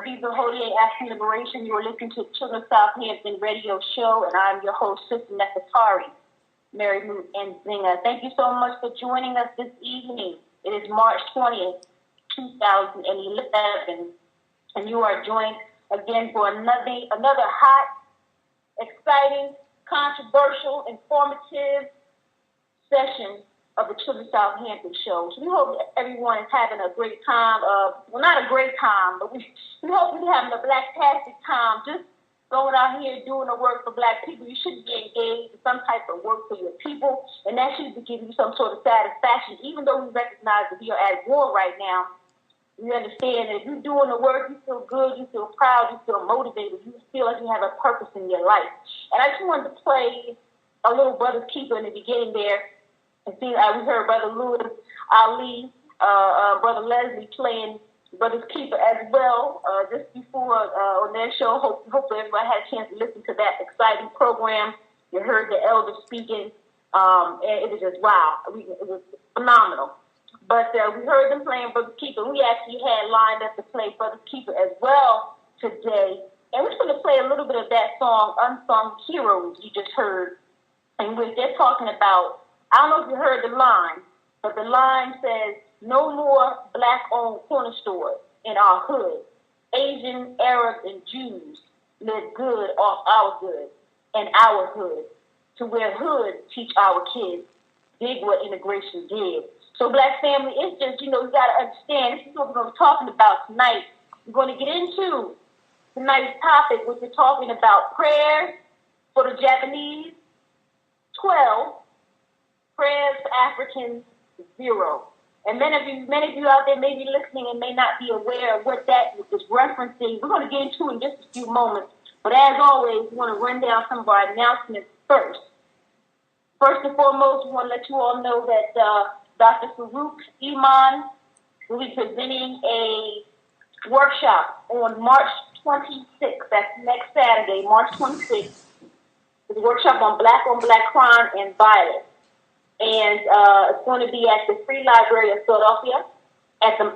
Heartbeats of Holy African Liberation. You are listening to Children of Southampton radio show, and I'm your host, Sis Nefertari, Mary Moot and Zinger. Thank you so much for joining us this evening. It is March 20th, 2011, and you are joined again for another hot, exciting, controversial, informative session of the Children of Southampton show. So we hope that everyone is having a great time. Well, not a great time, but we hope you're having a black-tastic time just going out here doing the work for black people. You should be engaged in some type of work for your people, and that should be giving you some sort of satisfaction. Even though we recognize that we are at war right now, we understand that if you're doing the work, you feel good, you feel proud, you feel motivated, you feel like you have a purpose in your life. And I just wanted to play a little Brother's Keeper in the beginning there. And see, we heard Brother Louis Ali, Brother Leslie playing Brother's Keeper as well just before on their show. Hopefully everybody had a chance to listen to that exciting program. You heard the elder speaking, and it was just wow. It was phenomenal. But we heard them playing Brother's Keeper. We actually had lined up to play Brother's Keeper as well today. And we're going to play a little bit of that song, Unsung Heroes, you just heard. And they're talking about, I don't know if you heard the line, but the line says, no more black-owned corner stores in our hood. Asian, Arabs, and Jews live good off our goods and our hood. To where hood teach our kids, dig what integration did. So black family, it's just, you got to understand, this is what we're going to be talking about tonight. We're going to get into tonight's topic, which we're talking about prayers for the Japanese, 12, prayers for Africans, 0. And many of you out there may be listening and may not be aware of what that is referencing. We're going to get into it in just a few moments. But as always, we want to run down some of our announcements first. First and foremost, we want to let you all know that Dr. Farouk Iman will be presenting a workshop on March 26th. That's next Saturday, March 26th. It's a workshop on black crime and violence. And it's going to be at the Free Library of Philadelphia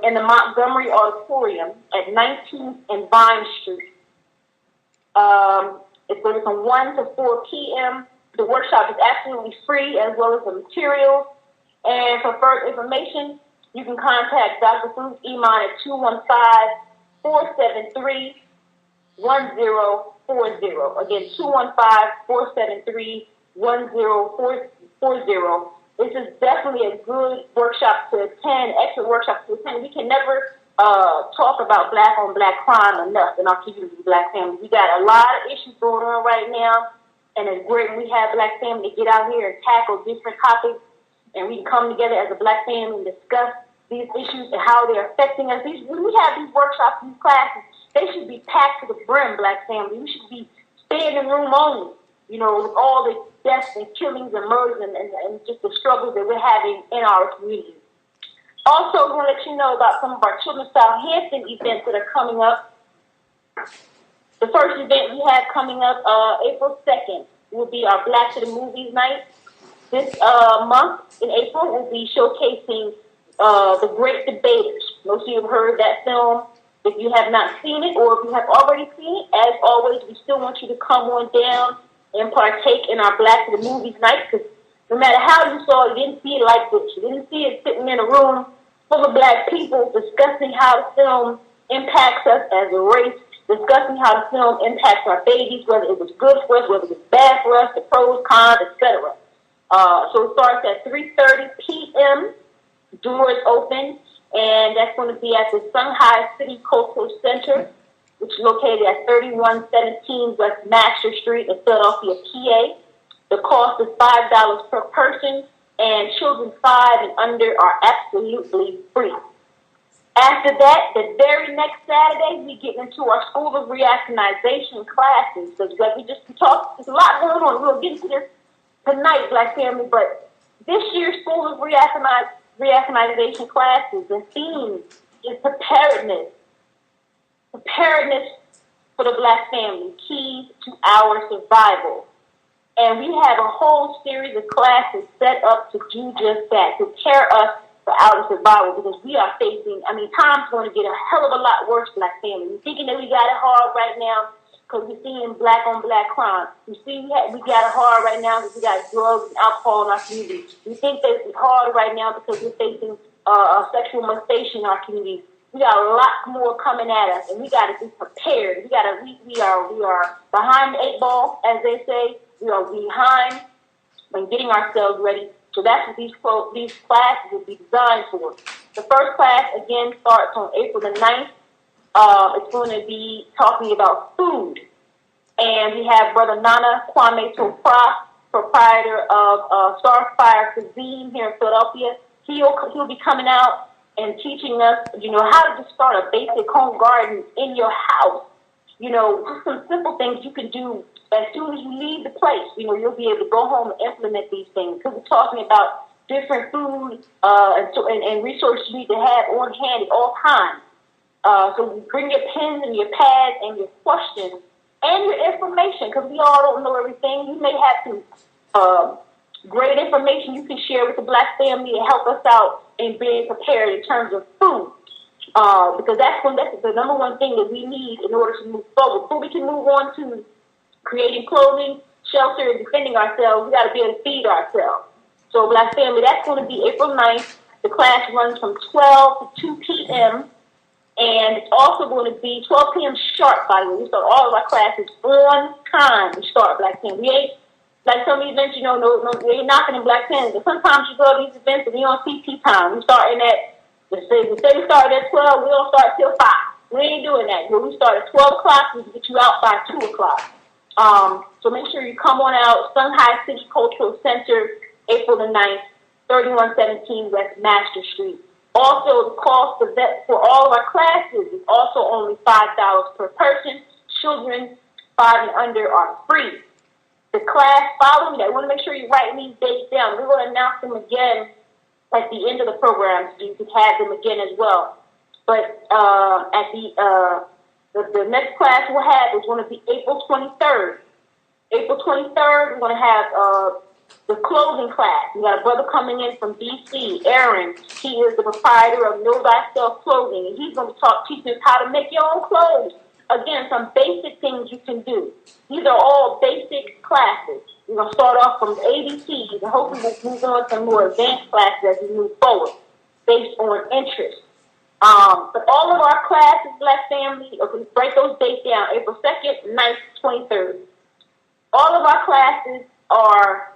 in the Montgomery Auditorium at 19th and Vine Street. It's going to be from 1 to 4 p.m. The workshop is absolutely free, as well as the materials. And for further information, you can contact Dr. Farouk Iman at 215-473-1040. Again, 215-473-1040. This is definitely a good workshop to attend, excellent workshop to attend. We can never talk about black on black crime enough in our community, black families. We got a lot of issues going on right now, and it's great when we have black families to get out here and tackle different topics, and we can come together as a black family and discuss these issues and how they're affecting us. When we have these workshops, these classes, they should be packed to the brim, black family. We should be standing room only, with all the deaths and killings and murders and just the struggles that we're having in our community. Also, we're going to let you know about some of our Children of Southampton events that are coming up. The first event we have coming up April 2nd will be our Black to the Movies night. This month in April, we'll be showcasing The Great Debaters. Most of you have heard that film. If you have not seen it, or if you have already seen it, as always, we still want you to come on down and partake in our Black to the Movies night, because no matter how you saw it, you didn't see it like this. You didn't see it sitting in a room full of black people discussing how the film impacts us as a race, discussing how the film impacts our babies, whether it was good for us, whether it was bad for us, the pros, cons, etc. So it starts at 3:30 p.m. Doors open, and that's going to be at the Shanghai City Cultural Center, which is located at 3117 West Master Street in Philadelphia, PA. The cost is $5 per person, and children 5 and under are absolutely free. After that, the very next Saturday, we get into our School of Reafghanization classes. So like we just talked, there's a lot going on. We'll get into this tonight, Black family, but this year's School of Reafghanization classes, the theme is preparedness. Preparedness for the Black family, keys to our survival. And we have a whole series of classes set up to do just that, prepare us for our survival, because we are facing, time's going to get a hell of a lot worse, Black family. We're thinking that we got it hard right now because we're seeing black on black crime. We got it hard right now because we got drugs and alcohol in our community. We think that it's hard right now because we're facing sexual molestation in our community. We got a lot more coming at us, and we got to be prepared. We are behind the 8 ball, as they say. We are behind in getting ourselves ready. So that's what these classes will be designed for. The first class, again, starts on April the 9th. It's going to be talking about food. And we have Brother Nana Kwame Topra, proprietor of Starfire Cuisine here in Philadelphia. He'll be coming out and teaching us, how to just start a basic home garden in your house. Just some simple things you can do as soon as you leave the place. You'll be able to go home and implement these things. Because we're talking about different food and resources you need to have on hand at all times. So bring your pens and your pads and your questions and your information, because we all don't know everything. You may have some great information you can share with the Black family to help us out in being prepared in terms of food. Because that's the number one thing that we need in order to move forward. Before we can move on to creating clothing, shelter, and defending ourselves, we got to be able to feed ourselves. So Black family, that's going to be April 9th. The class runs from 12 to 2 p.m., and it's also going to be 12 p.m. sharp, by the way. We start all of our classes on time. We start, Black family. We ain't, like some events, we ain't knocking in Black family. But sometimes you go to these events and we on CT time. We starting at, we say we start at 12, we don't start till 5. We ain't doing that. We start at 12 o'clock, we can get you out by 2 o'clock. So make sure you come on out, Sunhigh City Cultural Center, April the 9th, 3117 West Master Street. Also, the cost for all of our classes is also only $5 per person. Children 5 and under are free. The class following that, I want to make sure you write these dates down. We're going to announce them again at the end of the program, so you can have them again as well. But at the next class we'll have is going to be April 23rd. April 23rd, we're going to have the clothing class. We got a brother coming in from D.C., Aaron. He is the proprietor of Know Thyself Clothing, and he's going to teach us how to make your own clothes. Again, some basic things you can do. These are all basic classes. We're going to start off from ABCs, and hopefully we'll move on to some more advanced classes as we move forward, based on interest. But all of our classes, Black family, okay, break those dates down, April 2nd, 9th, 23rd. All of our classes are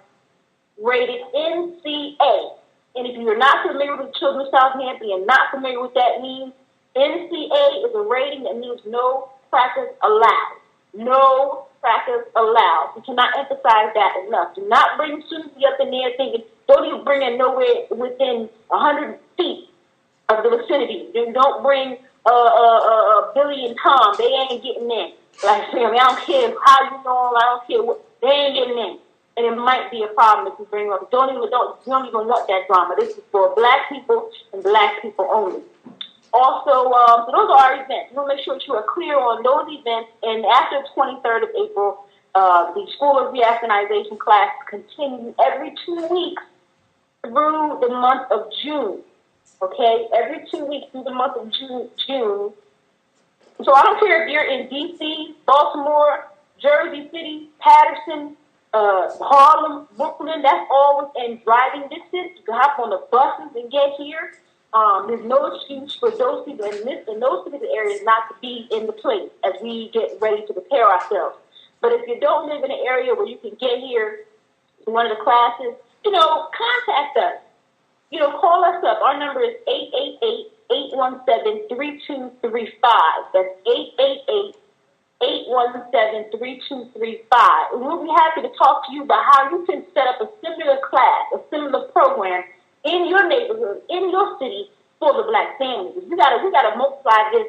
rated NCA. And if you're not familiar with Children of Southampton and not familiar with what that means, NCA is a rating that means no crackers allowed. No crackers allowed. We cannot emphasize that enough. Do not bring Susie up in there thinking, don't even bring her nowhere within 100 feet of the vicinity. Don't bring Billy and Tom. They ain't getting in. Like, family, I don't care how you know them. I don't care what. They ain't getting in. And it might be a problem if you bring up. You don't even want that drama. This is for Black people and Black people only. Also, so those are our events. You want to make sure that you are clear on those events. And after the 23rd of April, the School of Reafghanization class continues every 2 weeks through the month of June. Okay? Every 2 weeks through the month of June. So I don't care if you're in D.C., Baltimore, Jersey City, Patterson, Harlem, Brooklyn, that's all within driving distance. You can hop on the buses and get here. There's no excuse for those people in those particular areas not to be in the place as we get ready to prepare ourselves. But if you don't live in an area where you can get here to one of the classes, contact us. Call us up. Our number is 888-817-3235. That's 888-817-3235. And we'll be happy to talk to you about how you can set up a similar class, a similar program in your neighborhood, in your city, for the Black families. We gotta multiply this.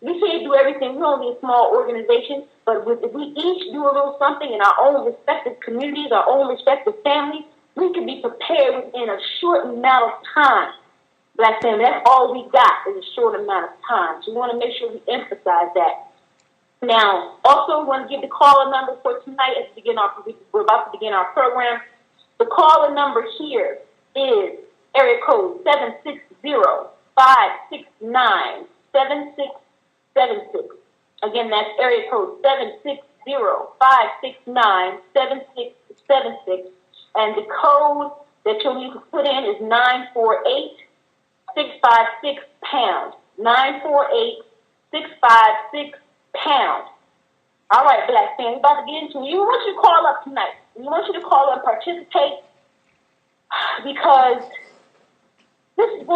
We can't do everything. We're only a small organization, but if we each do a little something in our own respective communities, our own respective families, we can be prepared within a short amount of time. Black family, that's all we got is a short amount of time. So we want to make sure we emphasize that. Now, also, we want to give the caller number for tonight as we're about to begin our program. The caller number here is area code 760-569-7676. Again, that's area code 760-569-7676. And the code that you'll need to put in is 948-656-pound. 948-656-pound. All right, Black family, we're about to get into it. We want you to call up tonight. We want you to call up and participate because this is a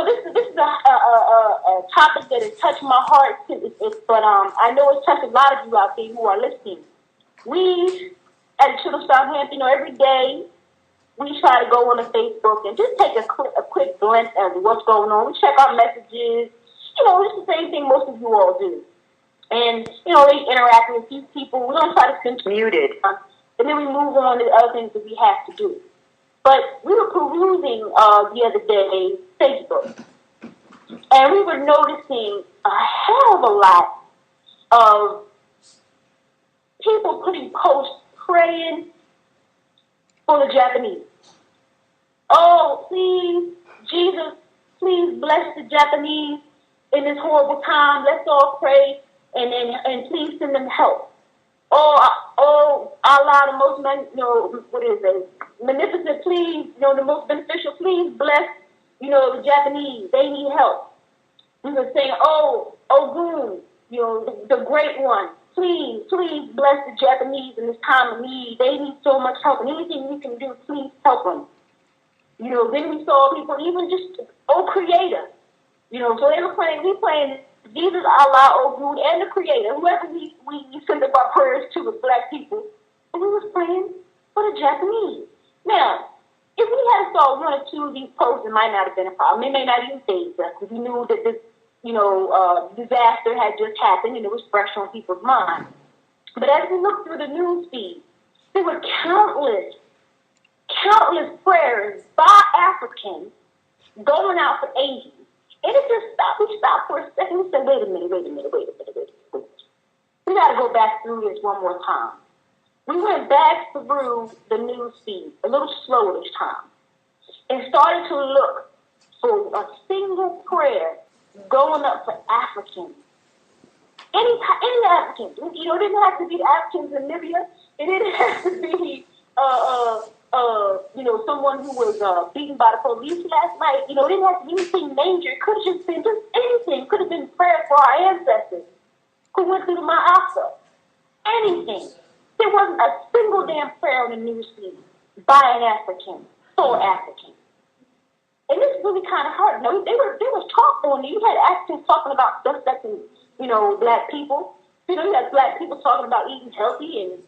topic that has touched my heart. But I know it's touched a lot of you out there who are listening. We at the Children of Southampton, every day we try to go on to Facebook and just take a quick glance at what's going on. We check our messages. It's the same thing most of you all do. And, they interact with a few people. We don't try to stay muted. And then we move on to the other things that we have to do. But we were perusing the other day Facebook. And we were noticing a hell of a lot of people putting posts praying for the Japanese. Oh, please, Jesus, please bless the Japanese in this horrible time. Let's all pray and please send them help. Oh, Allah, the most, magnificent, please, the most beneficial, please bless, the Japanese. They need help. We were saying, Ogun, the great one, please bless the Japanese in this time of need. They need so much help. And anything you can do, please help them. Then we saw people even just, Creator. So they were we playing Jesus, Allah, Ogun, and the Creator, whoever we send up our prayers to as Black people. And we was praying for the Japanese. Now, if we had saw one or two of these posts, it might not have been a problem. It may not even phase us because we knew that this, disaster had just happened and it was fresh on people's minds. But as we looked through the news feed, there were countless prayers by Africans going out for Asians. And it just stopped. We stopped for a second and said, wait a minute. We got to go back through this one more time. We went back through the news feed a little slower this time and started to look for a single prayer going up for Africans. Any Africans. It didn't have to be the Africans in Libya. It didn't have to be someone who was beaten by the police last night. It didn't have to be anything major. It could have just been just anything. It could have been prayer for our ancestors who went through the Ma'asa. Anything. There wasn't a single damn prayer on the news feed by an African for Africans. And this is really kind of hard. There was talk on there. You had Africans talking about stuff that Black people. You had Black people talking about eating healthy and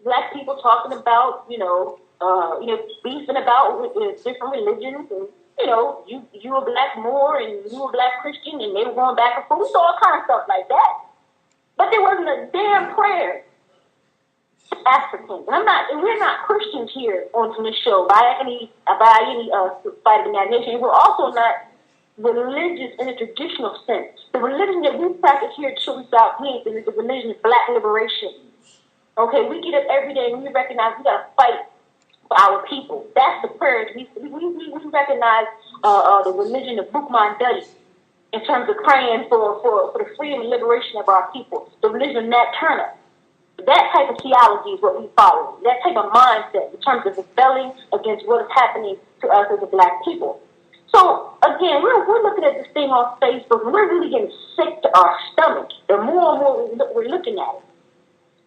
Black people talking about, beefing about with different religions and, you a Black Moor and you a Black Christian and they were going back and forth. We saw all kind of stuff like that. But there wasn't a damn prayer. Africans. And we're not Christians here on this show by any spite of imagination. We're also not religious in a traditional sense. The religion that we practice here at Children of Southampton is the religion of Black liberation. Okay, we get up every day and we recognize we got to fight for our people. That's the prayers. We recognize the religion of Bookman Duddy in terms of praying for the freedom and liberation of our people. The religion of Nat Turner. That type of theology is what we follow. That type of mindset in terms of rebelling against what is happening to us as a Black people. So, again, we're looking at this thing on Facebook, and we're really getting sick to our stomach. The more and more we're looking at it.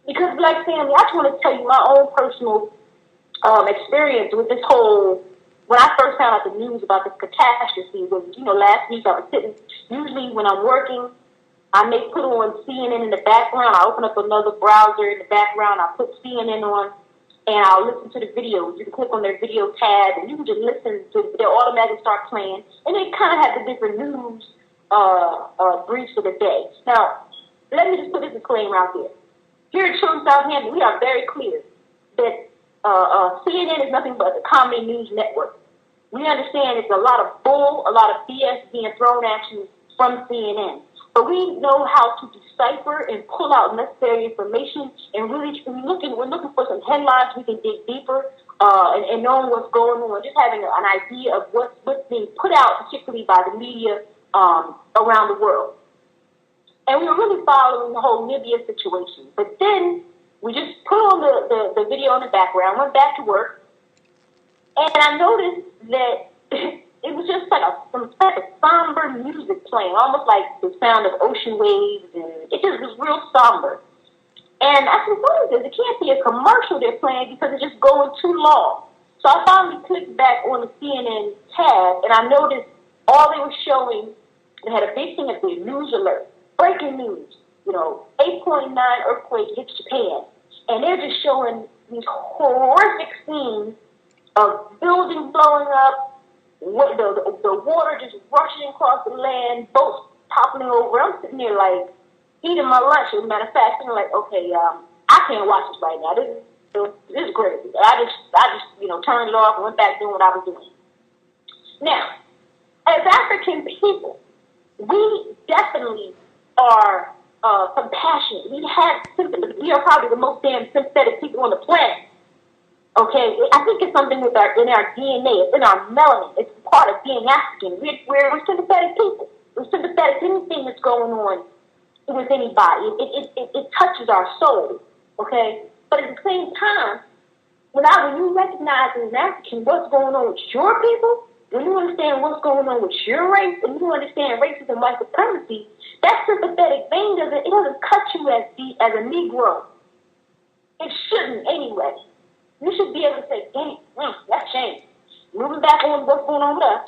Because, Black family, I just want to tell you my own personal experience with this whole, when I first found out the news about this catastrophe, was, last week I was sitting, usually when I'm working, I may put on CNN in the background. I open up another browser in the background. I put CNN on, and I'll listen to the videos. You can click on their video tab, and you can just listen to. They'll automatically start playing, and they kind of have the different news briefs for the day. Now, let me just put this disclaimer out there. Here at Children of Southampton, we are very clear that CNN is nothing but the comedy news network. We understand it's a lot of bull, a lot of BS being thrown at you from CNN. But we know how to decipher and pull out necessary information, and really we're looking for some headlines we can dig deeper and knowing what's going on, just having an idea of what's being put out, particularly by the media around the world. And we were really following the whole Libya situation. But then we just put on the video in the background, went back to work, and I noticed that it was just like some type of somber music playing, almost like the sound of ocean waves, and it just was real somber. And I said, what is this? It can't be a commercial they're playing because it's just going too long. So I finally clicked back on the CNN tab, and I noticed all they were showing, they had a big thing at the news alert. Breaking news, 8.9 earthquake hits Japan. And they're just showing these horrific scenes of buildings blowing up, the water just rushing across the land, boats toppling over. I'm sitting there like eating my lunch. As a matter of fact, I'm like, okay, I can't watch this right now. This is crazy. I just turned it off and went back doing what I was doing. Now, as African people, we definitely are compassionate. We have sympathy. We are probably the most damn sympathetic people on the planet. Okay, I think it's something in our DNA. It's in our melanin. It's part of being African. We're sympathetic people. We're sympathetic to anything that's going on with anybody. It touches our soul. Okay, but at the same time, when you recognize as an African what's going on with your people, when you understand what's going on with your race, and you understand racism, white supremacy, that sympathetic vein doesn't cut you as a Negro. It shouldn't anyway. You should be able to say, dang, that's shame. Moving back on what's going on with us.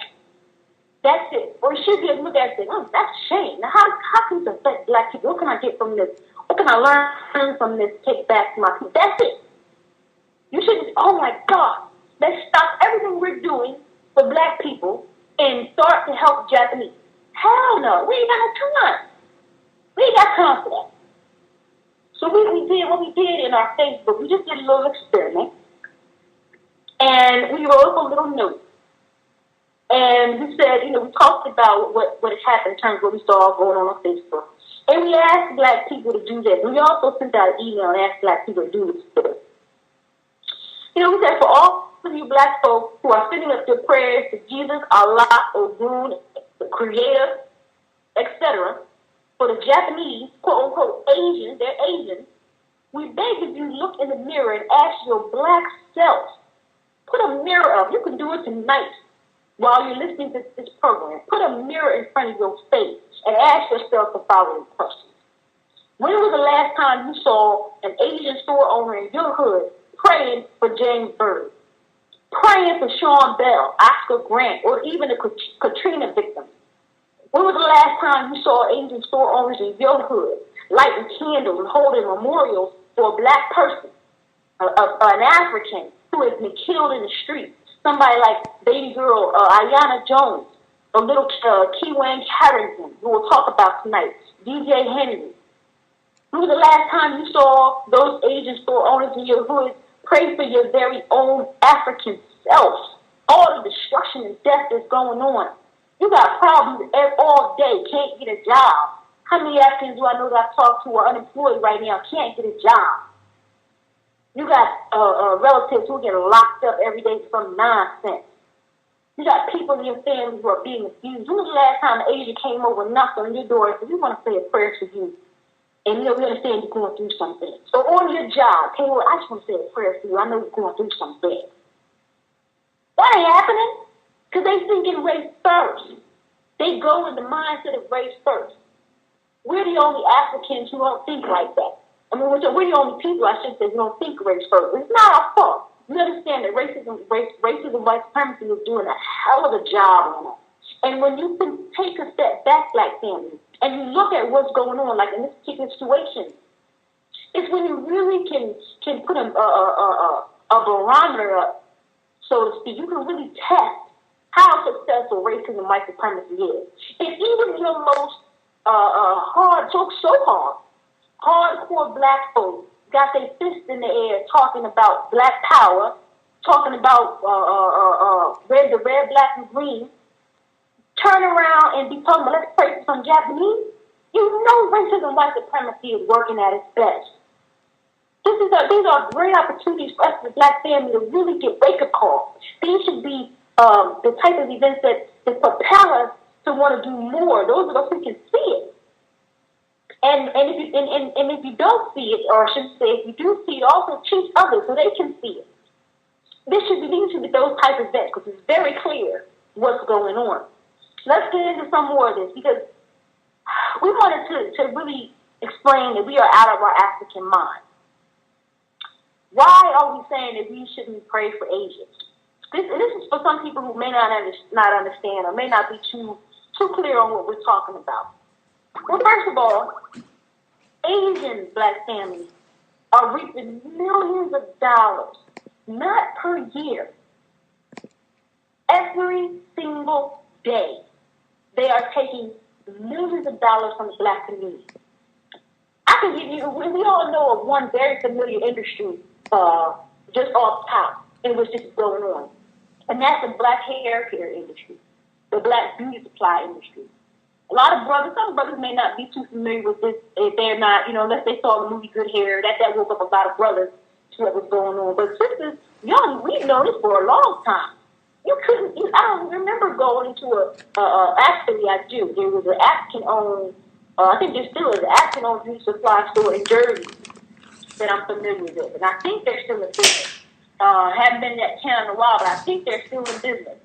That's it. Or you should be able to look at it and say, that's shame. Now, how can this affect black people? What can I get from this? What can I learn from this? Take back to my people. That's it. You shouldn't, oh my God, let's stop everything we're doing for black people and start to help Japanese. Hell no, we ain't got no time. We ain't got time for that. So we did what we did in our Facebook. We just did a little experiment. And we wrote up a little note. And we said, we talked about what has happened in terms of what we saw going on Facebook. And we asked black people to do this. And we also sent out an email and asked black people to do this. We said, for all of you black folks who are sending up their prayers to Jesus, Allah, Ogun, the Creator, etc., for the Japanese, quote-unquote, Asians, they're Asians, we beg that you look in the mirror and ask your black self, put a mirror up. You can do it tonight while you're listening to this program. Put a mirror in front of your face and ask yourself the following questions. When was the last time you saw an Asian store owner in your hood praying for James Byrd, praying for Sean Bell, Oscar Grant, or even the Katrina victims? When was the last time you saw Asian store owners in your hood lighting candles and holding memorials for a black person, an African who has been killed in the street? Somebody like baby girl Aiyana Jones, or little Kiwan Harrington, who we'll talk about tonight, DJ Henry. When was the last time you saw those Asian store owners in your hood pray for your very own African self? All the destruction and death that's going on. You got problems all day, can't get a job. How many Africans do I know that I've talked to are unemployed right now, can't get a job? You got relatives who are getting locked up every day for some nonsense. You got people in your family who are being abused. When was the last time an Asian came over and knocked on your door and said, we want to say a prayer for you? And we understand you're going through something. So on your job, hey, well, I just want to say a prayer for you. I know you're going through something. That ain't happening. Because they think in race first. They go in the mindset of race first. We're the only Africans who don't think like that. I mean, we're the only people, I should say, who don't think race first. It's not our fault. We understand that racism, white supremacy is doing a hell of a job on us. And when you can take a step back, black family, and you look at what's going on, like in this particular situation, it's when you really can put a barometer up, so to speak. You can really test how successful racism and white supremacy is. If even your most hardcore black folks got their fists in the air talking about black power, talking about the red, black, and green, turn around and be talking about, let's pray for some Japanese, you know racism and white supremacy is working at its best. These are great opportunities for us as a Black family to really get wake-up calls. These should be the type of events that propel us to want to do more. Those of us who can see it. And if you don't see it, or I should say, if you do see it, also teach others so they can see it. These should be those type of events because it's very clear what's going on. Let's get into some more of this because we wanted to really explain that we are out of our African mind. Why are we saying that we shouldn't pray for Asians? This is for some people who may not understand or may not be too clear on what we're talking about. Well, first of all, Asian Black families are reaping millions of dollars, not per year, every single day. They are taking millions of dollars from the Black community. I can give you, we all know of one very familiar industry just off top in which this is going on. And that's the Black hair care industry, the Black beauty supply industry. A lot of brothers, some brothers may not be too familiar with this if they're not, unless they saw the movie Good Hair. That woke up a lot of brothers to what was going on. But sisters, we've known this for a long time. I don't remember going into actually I do. There was an African-owned, I think there still is an African-owned beauty supply store in Jersey that I'm familiar with. And I think they're still in business. Haven't been in that town in a while, but I think they're still in business.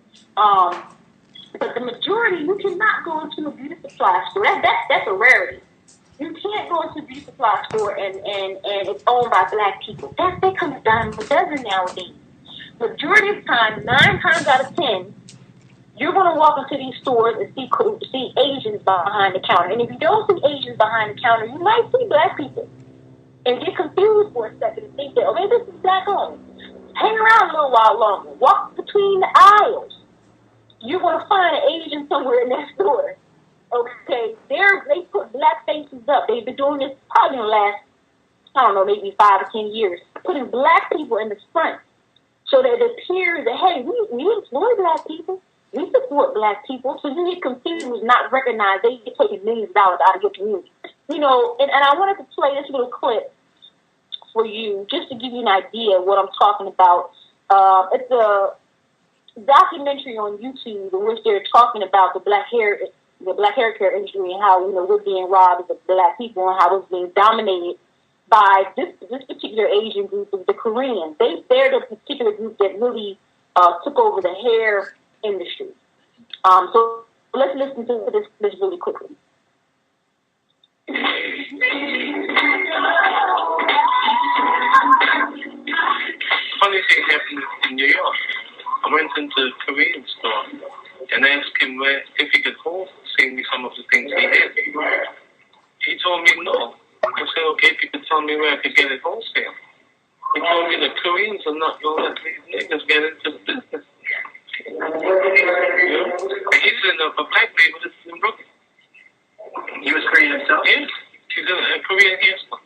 But the majority, you cannot go into a beauty supply store. That's a rarity. You can't go into a beauty supply store and it's owned by Black people. That becomes a dime a dozen nowadays. Majority of the time, 9 times out of 10, you're going to walk into these stores and see Asians behind the counter. And if you don't see Asians behind the counter, you might see Black people and get confused for a second and think that, okay, this is Black owned. Hang around a little while longer. Walk between the aisles. You're going to find an Asian somewhere in that store. Okay, they put Black faces up. They've been doing this probably in the last, maybe 5 or 10 years, putting Black people in the front so that it appears that, hey, we employ Black people. We support Black people. So you get confused, not recognized. They get taking millions of dollars out of your community. And I wanted to play this little clip for you just to give you an idea of what I'm talking about. It's a documentary on YouTube in which they're talking about the Black hair care industry and how we're being robbed as Black people and how it's being dominated by this particular Asian group of the Koreans. They're the particular group that really took over the hair industry. So let's listen to this really quickly. Funny thing happened in New York. I went into a Korean store and asked him if he could wholesale me some of the things he had. He told me no. I said, okay, if you could tell me where I could get it wholesale. He told me the Koreans are not going to let these niggas get into the business. He's in a Black label that's in Brooklyn. He was Korean himself? Yeah, he's a Korean hair store.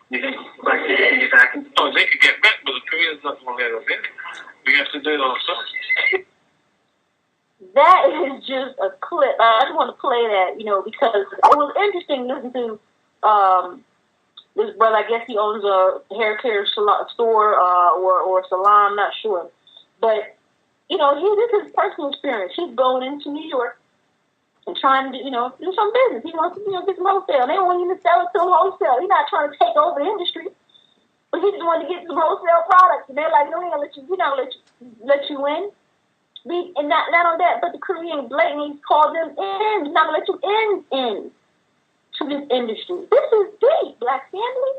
You think Black people can get back? Oh, they could get back, but the Koreans not going to let us in. We have to do it ourselves. That is just a clip. I just want to play that, because it was interesting to listen to this brother. I guess he owns a hair care store or salon, I'm not sure. But, this is his personal experience. He's going into New York and trying to, do some business. He wants to, get some wholesale. They don't want him to sell it to wholesale. He's not trying to take over the industry. But he just wanted to get some wholesale products. And they're like, no, we're not going to let you in. And not only that, but the Korean blatantly called them in. He's not going to let you in to this industry. This is deep, Black family.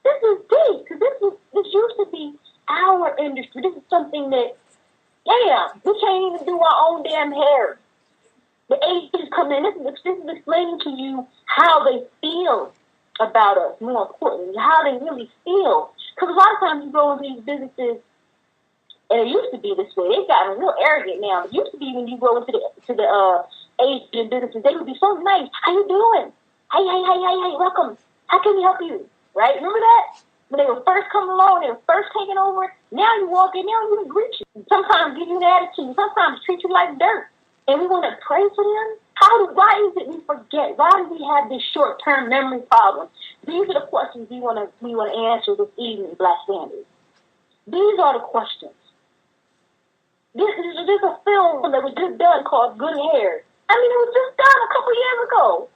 This is deep. Because this used to be our industry. This is something that, we can't even do our own damn hair. The Asians come in. This is explaining to you how they feel about us, more importantly, how they really feel. Because a lot of times you go into these businesses, and it used to be this way. They've gotten real arrogant now. It used to be when you go into the Asian businesses, they would be so nice. How you doing? Hey, welcome. How can we help you? Right? Remember that? When they were first coming along, they were first taking over. Now you walk in, they don't even greet you. Sometimes give you an attitude. Sometimes treat you like dirt. And we want to pray for them? Why is it we forget? Why do we have this short-term memory problem? These are the questions we want to answer this evening, Black families. These are the questions. There's a film that was just done called Good Hair. I mean, it was just done a couple years ago.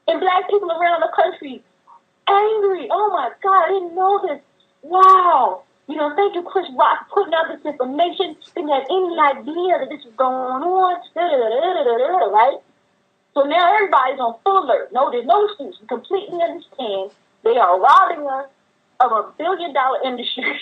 And Black people around the country angry. Oh my God, I didn't know this. Wow. Thank you, Chris Rock, for putting out this information. Didn't have any idea that this was going on. Right? So now everybody's on full alert. No, there's no excuse. We completely understand they are robbing us of $1 billion industry.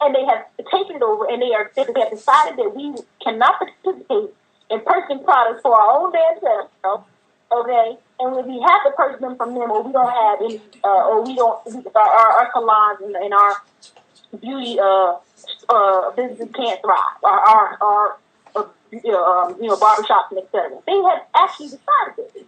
And they have taken it over, and they have decided that we cannot participate in purchasing products for our own damn self, okay? And when we have to purchase them from them, or we don't have any, our salons and our beauty business can't thrive. Our barbershops and etc. They have actually decided this.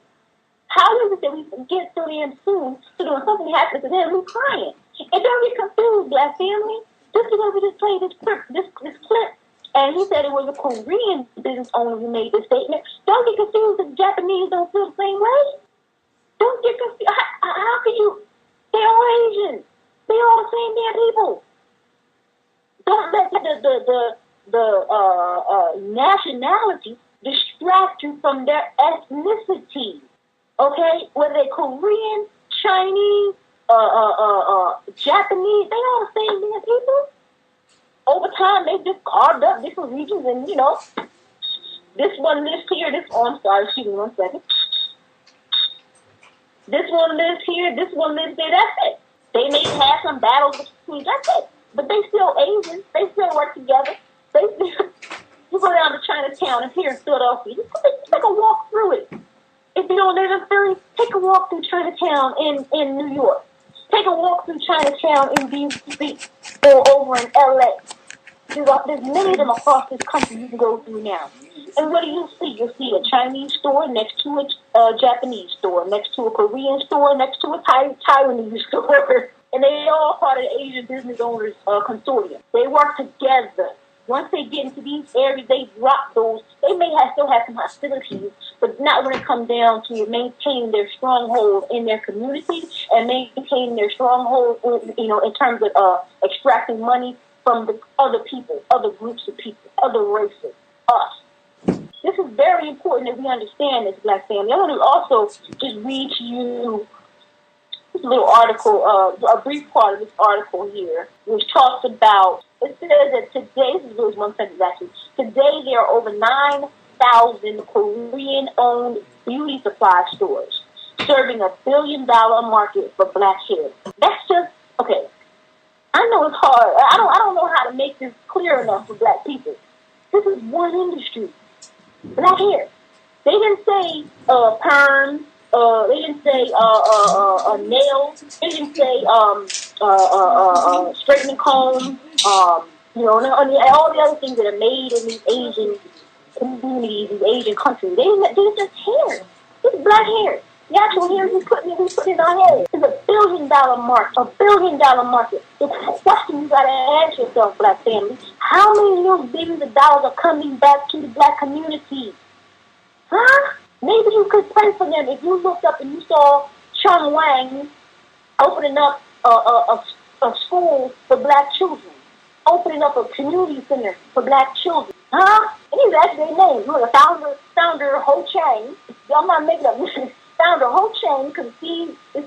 How is it that we get so damn soon to when something happens to them, we're crying? And don't get confused, Black family. Just because we just played this clip, and he said it was a Korean business owner who made this statement. Don't get confused if the Japanese don't feel the same way. Don't get confused. How can you? They're all Asian. They're all the same damn people. Don't let the nationality distract you from their ethnicity. Okay, whether they're Korean, Chinese, Japanese, they all the same damn people. Over time, they just carved up different regions, and this one lives here. I'm sorry, excuse me 1 second. This one lives here. This one lives there. That's it. They may have some battles between. That's it. But they still Asian. They still work together. They still. You go down to Chinatown and here in Philadelphia. Just take a walk through it. If you don't live in Philly, take a walk through Chinatown in New York. Take a walk through Chinatown in DC or over in LA. There's many of them across this country you can go through now. And what do you see? You'll see a Chinese store next to a Japanese store, next to a Korean store, next to a Taiwanese store. And they all part of the Asian Business Owners Consortium. They work together. Once they get into these areas, they drop those. They may still have some hostilities, but not when it comes down to maintaining their stronghold in their community and maintaining their stronghold, in terms of extracting money from the other people, other groups of people, other races, us. This is very important that we understand this, Black family. I want to also just read to you this little article, a brief part of this article here, which talks about. It says that today, this is really one sentence actually, today there are over 9,000 Korean-owned beauty supply stores serving $1 billion market for Black hair. That's just, okay, I know it's hard. I don't know how to make this clear enough for Black people. This is one industry, Black hair. They didn't say perms. They didn't say nails. They didn't say straightening comb. And all the other things that are made in these Asian communities, these Asian countries. They just hair. This is Black hair. The actual hair we put in our head is $1 billion market. $1 billion market. The question you gotta ask yourself, Black family: how many of those billions of dollars are coming back to the Black community? Huh? Maybe you could pray for them if you looked up and you saw Chung Wang opening up a school for Black children, opening up a community center for Black children. Huh? And he's actually their name. Look, founder Ho Chang. I'm not making up. Founder Ho Chang conceived. He's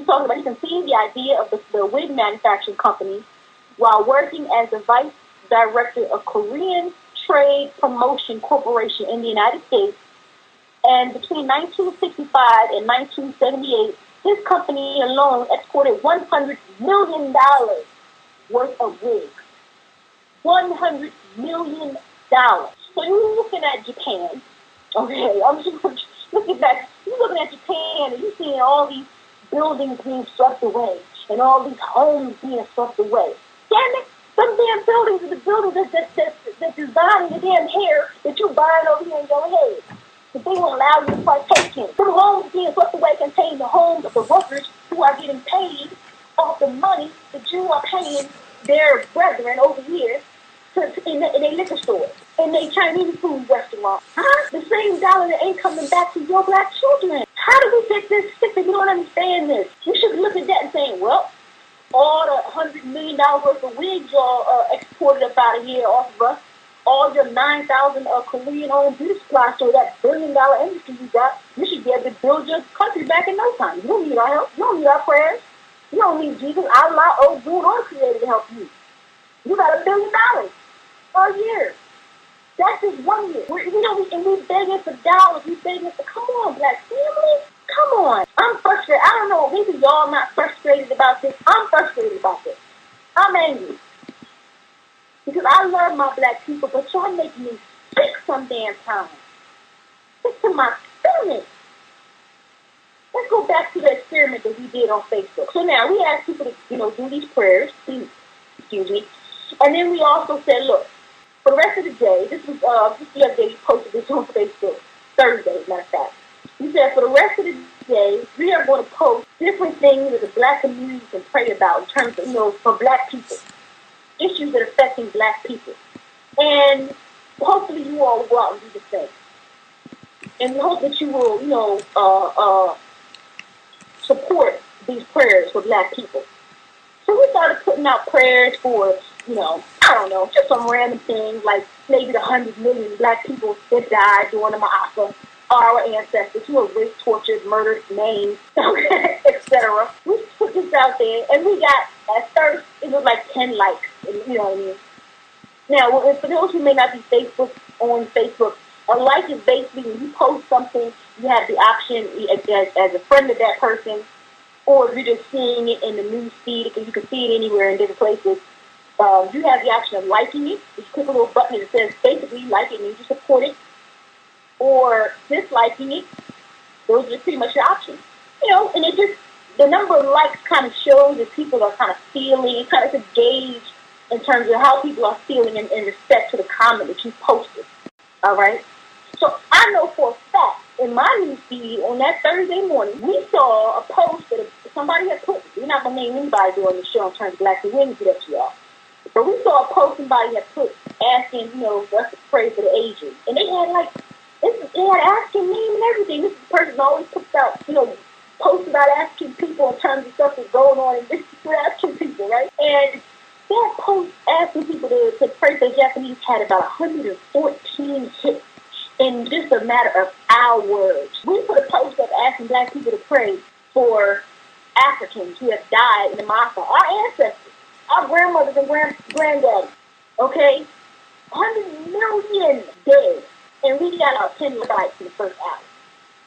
talking about he conceived the idea of the wig manufacturing company while working as the vice director of Korean Trade Promotion Corporation in the United States. And between 1965 and 1978, his company alone exported $100 million worth of wigs. $100 million. So you're looking at Japan, okay? I'm just looking back. You're looking at Japan and you're seeing all these buildings being swept away and all these homes being swept away. Damn it, some damn buildings are the buildings that's designing the damn hair that you're buying over here in your head. But they won't allow you to partake in. Some homes being swept away contain the homes of the workers who are getting paid off the money that you are paying their brethren over here in a liquor store. in a Chinese food restaurant. Huh? The same dollar that ain't coming back to your black children. How do we get this sick and you don't understand this? You should look at that and say, well, all the $100 million worth of wigs y'all exported up out of here off of us, all your 9,000 Korean-owned beauty supply store, that $1 billion industry you got, you should be able to build your country back in no time. You don't need our help. You don't need our prayers. You don't need Jesus, Allah, Ogun, or Creator to help you. You got $1 billion a year. That's just 1 year. We begging for dollars. We begging for, come on, black family. Come on. I'm frustrated. I don't know. Maybe y'all not frustrated about this. I'm frustrated about this. I'm angry. Because I love my black people, but y'all make me sick some damn time. Sick to my stomach. Let's go back to the experiment that we did on Facebook. So now we asked people to, do these prayers. Excuse me. And then we also said, look, for the rest of the day, this was just the other day we posted this on Facebook, Thursday, as a matter of fact. We said for the rest of the day, we are going to post different things that the black community can pray about in terms of, for black people, issues that are affecting black people. And hopefully you all will go out and do the same. And we hope that you will, support these prayers for black people. So we started putting out prayers for, I don't know, just some random things like maybe the 100 million black people that died during the Ma'asa, our ancestors who were raped, tortured, murdered, maimed, etc. We put this out there, and we got, at first, it was like 10 likes, you know what I mean? Now, for those who may not be on Facebook, a like is basically when you post something, you have the option as a friend of that person, or if you're just seeing it in the news feed, because you can see it anywhere in different places. You have the option of liking it. You click a little button that says basically like it means you support it, or disliking it. Those are pretty much your options. And it just, the number of likes kind of shows that people are kind of feeling, it's kind of a gauge in terms of how people are feeling in respect to the comment that you posted. All right? So I know for a fact, in my news feed on that Thursday morning, we saw a post that somebody had put, we're not going to name anybody doing the show in terms of black and women to that to y'all. But we saw a post somebody had put asking, for us to pray for the aging. And they had they had asking name and everything. This person always puts out, posts about asking people in terms of stuff that's going on, and this is asking people, right? And that post asking people to pray for the Japanese had about 114 hits in just a matter of hours. We put a post up asking black people to pray for Africans who have died in the Ma'asa, our ancestors, our grandmothers and granddaddies, okay? 100 million dead. And we got our 10 likes in the first hour.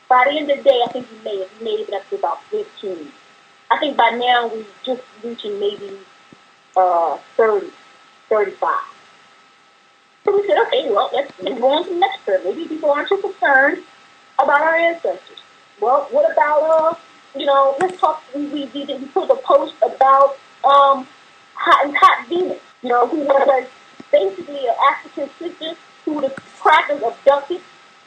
By the end of the day, I think we made it up to about 15. I think by now we're just reaching maybe 30, 35. So we said, okay, well, let's go on to the next prayer. Maybe people aren't too concerned about our ancestors. Well, what about, let's talk, we put a post about Hot Venus, who was basically an African sister who the crackers abducted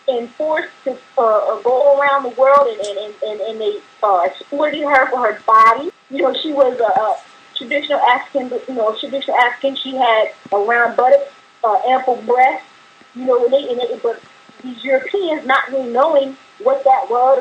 and forced to go around the world, and they exploited her for her body. She was a traditional African, she had a round buttock, ample breasts, but these Europeans not really knowing what that was,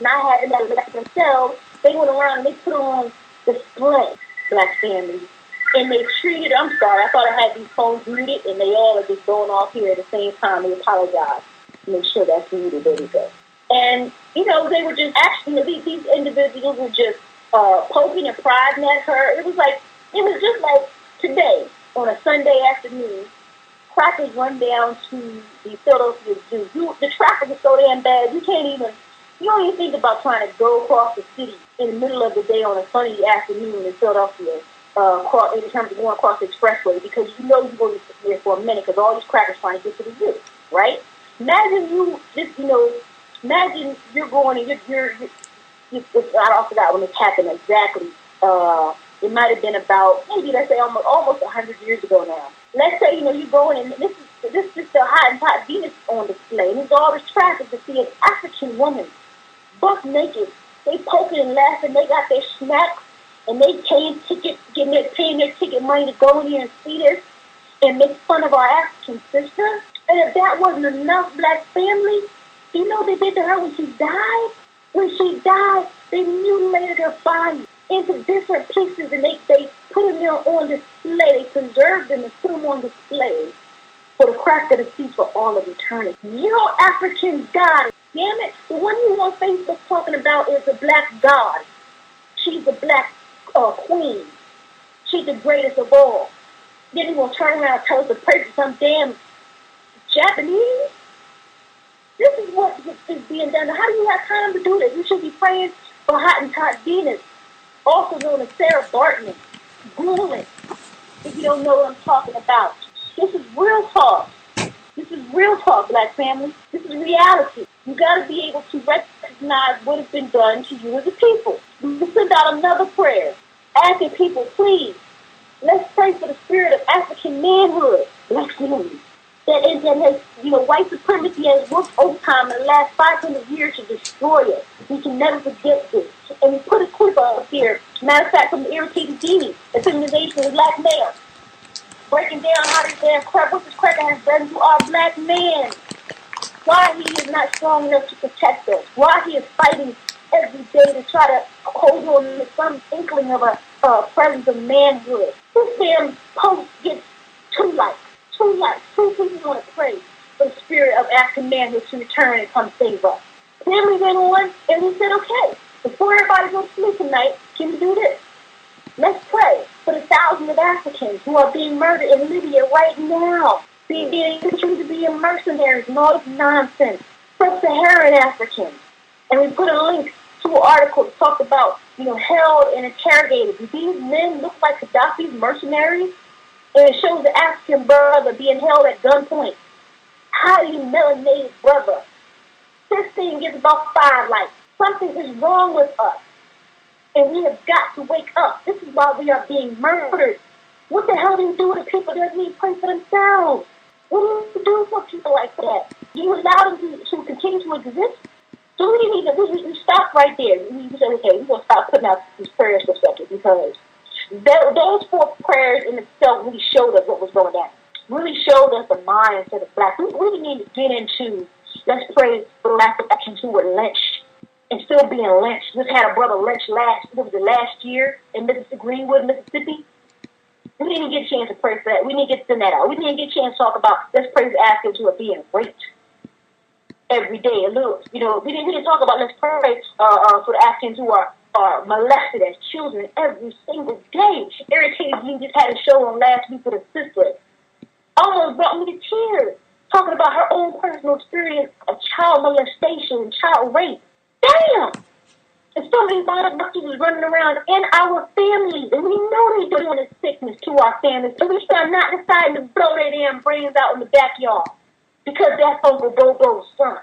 not having that themselves, they went around and they put on display, black families. And they treated, I'm sorry, I thought I had these phones muted, and they all are just going off here at the same time. They apologize to make sure that's muted. There we go. And, they were just actually, these individuals were just poking and prodding at her. It was just like today, on a Sunday afternoon, crackers run down to the Philadelphia Zoo. The traffic is so damn bad, you don't even think about trying to go across the city in the middle of the day on a sunny afternoon in Philadelphia. In terms of going across the expressway, because you're going to sit there for a minute because all these crackers trying to get to the zoo, right? Imagine imagine you're going and I forgot when this happened exactly. It might have been about, maybe let's say almost 100 years ago now. Let's say, you're going and this is the hot Venus on display, and there's all this traffic to see an African woman, buck naked. They poking and laughing, they got their snacks, and they paying their ticket money to go in here and see this. and make fun of our African sister. And if that wasn't enough, black family, you know what they did to her when she died? When she died, they mutilated her body into different pieces, and they put them on display. They preserved them and put them on display for the crack of the sea for all of eternity. Your African God, damn it, the one you on Facebook talking about is a black god. She's a black queen. She's the greatest of all. Then you gonna turn around and tell us to pray for some damn Japanese? This is what is being done. How do you have time to do this? You should be praying for Hottentot Venus, also known as Sarah Bartman. Google it if you don't know what I'm talking about. This is real talk. This is real talk, black family. This is reality. You got to be able to recognize what has been done to you as a people. We send out another prayer, asking people, please, let's pray for the spirit of African manhood, black family. That has, white supremacy has worked overtime in the last 500 years to destroy it. We can never forget this. And we put a clip up here, matter of fact, from the Irritated Genie, the feminization of black male, breaking down how this damn crap, what this cracker has done to our black man. Why he is not strong enough to protect us. Why he is fighting every day to try to hold on to some inkling of a presence of manhood. This damn post gets 2 likes. 2 likes. 2 people want to pray for the spirit of African manhood to return and come save us. Family went on, and we said, okay, before everybody goes to sleep tonight, can we do this? Let's pray for the thousands of Africans who are being murdered in Libya right now, being accused of being mercenaries and all this nonsense. Sub-Saharan Africans. And we put a link to an article that talked about, held and interrogated. Do these men look like Gaddafi's mercenaries? And it shows the African brother being held at gunpoint. Highly melanated brother. This thing gets about 5 likes. Something is wrong with us. And we have got to wake up. This is why we are being murdered. What the hell do you do to people that need to pray for themselves? What do you do for people like that? Do you allow them to continue to exist? So we stop right there. We say, okay, we're going to stop putting out these prayers for a second, because those 4 prayers in itself really showed us what was going on. Really showed us the mindset of black. We really need to get into, let's pray for black Africans who were lynched and still being lynched. We just had a brother lynched last year in Greenwood, Mississippi. We didn't get a chance to pray for that. We didn't get to send that out. We didn't get a chance to talk about, let's pray for Africans who are being raped every day. We didn't talk about, let's pray for the Africans who are molested as children every single day. Irritated You just had a show on last week with a sister. Almost brought me to tears, talking about her own personal experience of child molestation and child rape. Damn! And so many monsters was running around in our families, and we know they're doing this sickness to our families, and we shall not decide to blow their damn brains out in the backyard, because that's Uncle Bobo's son.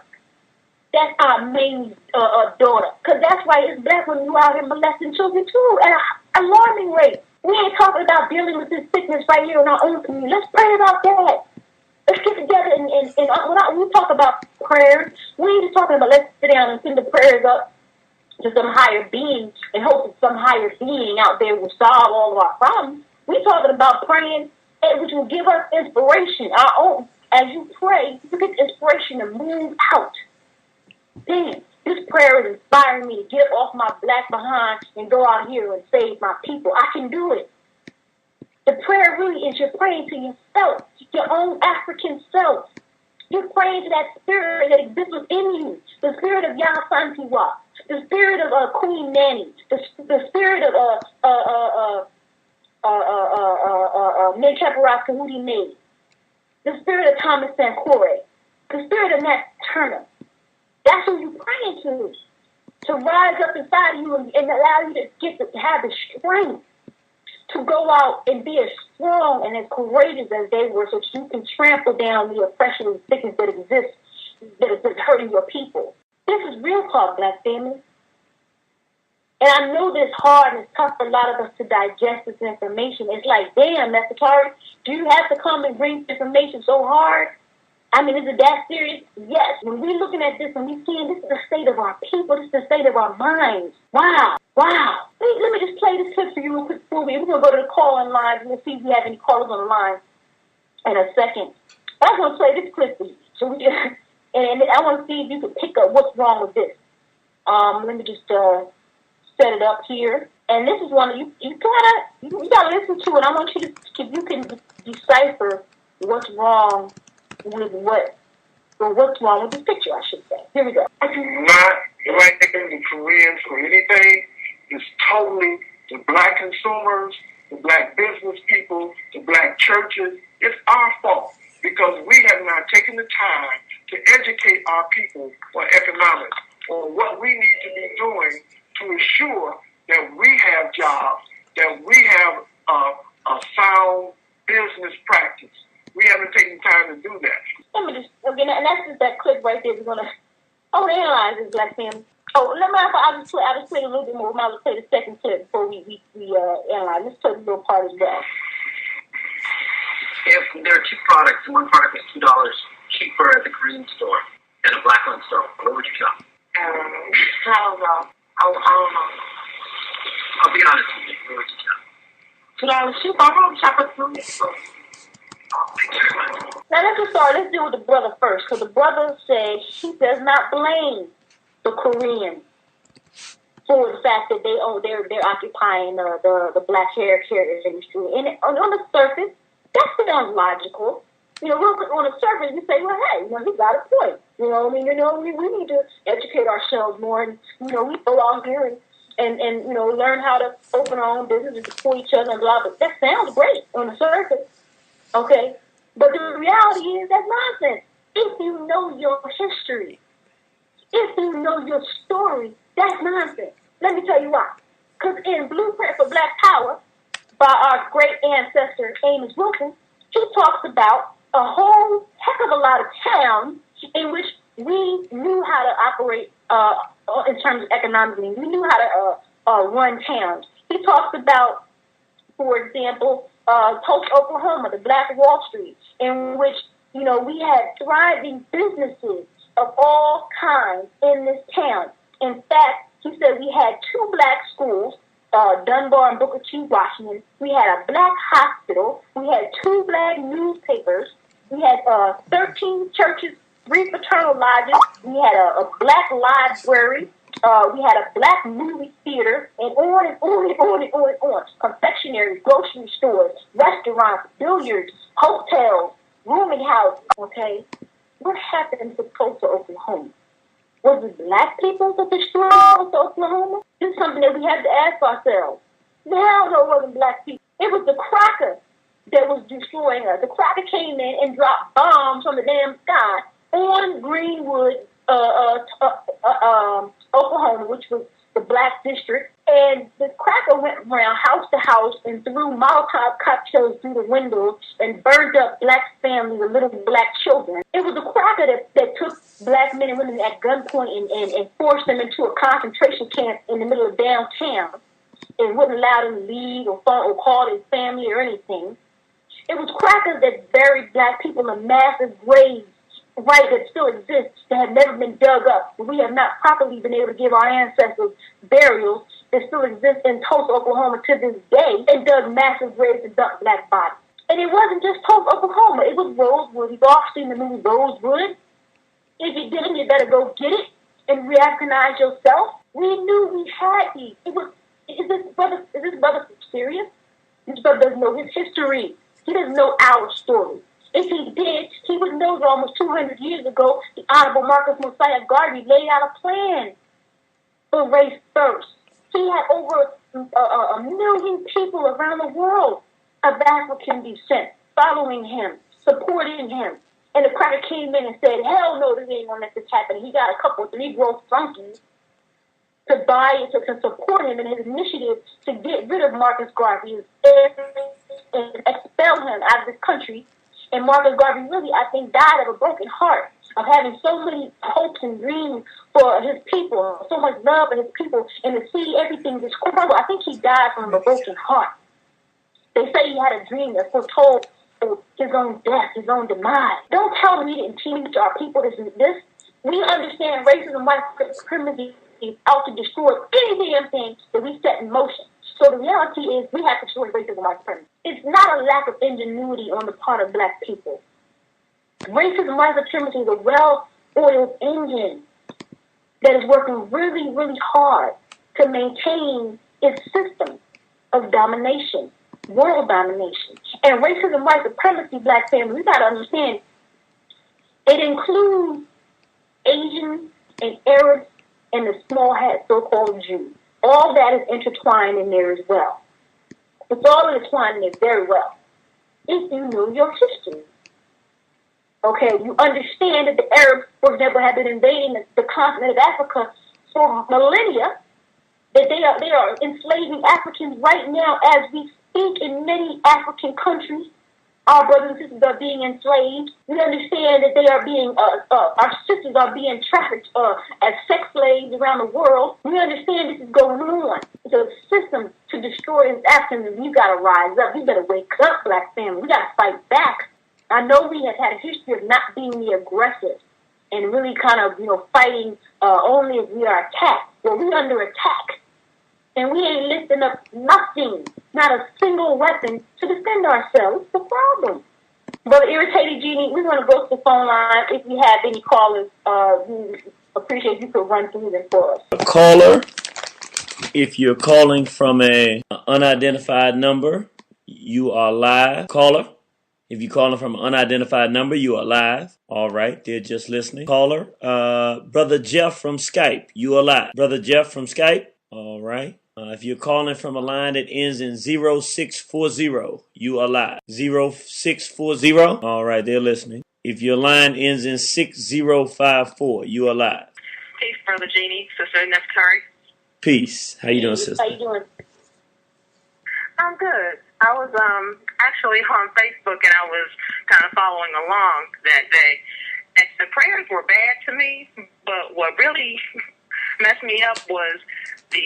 That's our main daughter. Because that's right, it's black women who out here molesting children too at an alarming rate. We ain't talking about dealing with this sickness right here in our own community. Let's pray about that. Let's get together and when we talk about prayers, we ain't just talking about let's sit down and send the prayers up to some higher being and hope that some higher being out there will solve all of our problems. We're talking about praying, which will give us inspiration, our own. As you pray, you get inspiration to move out. Damn, this prayer is inspiring me to get off my black behind and go out here and save my people. I can do it. The prayer really is you're praying to yourself, your own African self. You're praying to that spirit that exists within you, the spirit of Yah Santiwa, the spirit of Queen Nanny, the spirit of Mechapara Kahudi May, the spirit of Thomas Sankore, the spirit of Nat Turner. That's who you're praying to rise up inside of you and allow you to have the strength to go out and be as strong and as courageous as they were, so that you can trample down the oppression and sickness that exists, that is hurting your people. This is real talk, black family. And I know that it's hard and it's tough for a lot of us to digest this information. It's like, damn, Nefertari, do you have to come and bring information so hard? I mean, is it that serious? Yes. When we're looking at this and we're seeing this is the state of our people, this is the state of our minds. Wow. Let me just play this clip for you real quick for me. We're going to go to the call-in line and we'll see if we have any callers on the line. in a second. But I want to play this clip for you. So we just, and I want to see if you can pick up what's wrong with this. Let me just set it up here. And this is one that you gotta listen to it. I want you to, if you can decipher what's wrong with what's wrong with this picture, I should say. Here we go. I do not blame the Koreans for anything. It's totally the black consumers, the black business people, the black churches. It's our fault because we have not taken the time to educate our people on economics or what we need to be doing to ensure that we have jobs, that we have a sound business practice. We haven't taken time to do that. Let me just, again, and that's just that clip right there. We're going to analyze this black family. Oh, I'll just play a little bit more. I'll just play the second clip before we analyze. Let's play a little part as well. If there are two products and one product is $2 cheaper at the Korean store than a black-owned store, what would you shop? I don't know. I don't know. I'll be honest with you. What would you shop? $2 cheaper. I don't shop at Korean store. Now let's deal with the brother first, because the brother says he does not blame the Koreans for the fact that they're occupying the black hair care industry. And on the surface, that sounds logical. You know, on the surface, you say, well, hey, he got a point. You know, I mean, we need to educate ourselves more, and we go out here and learn how to open our own businesses for each other and blah. But that sounds great on the surface. Okay, but the reality is that's nonsense. If you know your history, if you know your story, that's nonsense. Let me tell you why. Because in Blueprint for Black Power, by our great ancestor Amos Wilson, he talks about a whole heck of a lot of towns in which we knew how to operate in terms of economically. We knew how to run towns. He talks about, for example, Tulsa, Oklahoma, the Black Wall Street, in which, we had thriving businesses of all kinds in this town. In fact, he said we had 2 black schools, Dunbar and Booker T. Washington. We had a black hospital. We had 2 black newspapers. We had 13 churches, 3 fraternal lodges. We had a black library. We had a black movie theater, and on and on and on and on and on. Confectionery, grocery stores, restaurants, billiards, hotels, rooming houses. Okay, what happened to Tulsa, Oklahoma? Was it black people that destroyed Tulsa, Oklahoma? This is something that we had to ask ourselves. The hell no, it wasn't black people. It was the cracker that was destroying us. The cracker came in and dropped bombs from the damn sky on Greenwood, Oklahoma, which was the black district, and the cracker went around house to house and threw Molotov cocktails through the windows and burned up black families and little black children. It was the cracker that took black men and women at gunpoint and forced them into a concentration camp in the middle of downtown and wouldn't allow them to leave or call their family or anything. It was crackers that buried black people in massive graves, right, that still exists, that have never been dug up. We have not properly been able to give our ancestors burials that still exist in Tulsa, Oklahoma to this day, and dug massive graves and dumped black bodies. And it wasn't just Tulsa, Oklahoma. It was Rosewood. You've all seen the movie Rosewood. If you didn't, you better go get it and re-recognize yourself. We knew we had these. Is this brother serious? This brother doesn't know his history. He doesn't know our story. If he did, he would know that almost 200 years ago, the Honorable Marcus Mosiah Garvey laid out a plan for race first. He had over a million people around the world of African descent following him, supporting him. And the cracker came in and said, hell no, this ain't going to let this happen. He got a couple of Negro flunkies to buy it, to support him in his initiative to get rid of Marcus Garvey and expel him out of this country. And Marcus Garvey really, I think, died of a broken heart of having so many hopes and dreams for his people, so much love for his people, and to see everything just crumble. I think he died from a broken heart. They say he had a dream that foretold his own death, his own demise. Don't tell me he didn't teach our people this. We understand racism, white supremacy is out to destroy any damn thing that we set in motion. So the reality is we have to destroy racism and white supremacy. It's not a lack of ingenuity on the part of black people. Racism and white supremacy is a well-oiled engine that is working really, really hard to maintain its system of domination, world domination. And racism and white supremacy, black family, we got to understand, it includes Asians and Arabs and the small hat so-called Jews. All that is intertwined in there as well. It's all intertwined in there very well. If you know your history. Okay, you understand that the Arabs, for example, have been invading the continent of Africa for millennia, that they are enslaving Africans right now as we speak in many African countries. Our brothers and sisters are being enslaved. We understand that they are being, our sisters are being trafficked as sex slaves around the world. We understand this is going on. It's a system to destroy Africans. You got to rise up. You better wake up, black family. We got to fight back. I know we have had a history of not being the aggressive and really kind of, fighting only if we are attacked. Well, we're under attack. And we ain't lifting up nothing, not a single weapon to defend ourselves. It's the problem. But Irritated Genie, we're going to go to the phone line. If you have any callers, we appreciate you could run through them for us. Caller, if you're calling from an unidentified number, you are live. Caller, if you're calling from an unidentified number, you are live. All right, they're just listening. Caller, Brother Jeff from Skype, you are live. Brother Jeff from Skype, all right. If you're calling from a line that ends in 0640, you are live. 0640. All right, they're listening. If your line ends in 6054, you are live. Peace, Brother Genie. Sister Nefertari. Peace. How you doing, sister? How you doing? I'm good. I was actually on Facebook and I was kind of following along that day. And the prayers were bad to me, but what really messed me up was the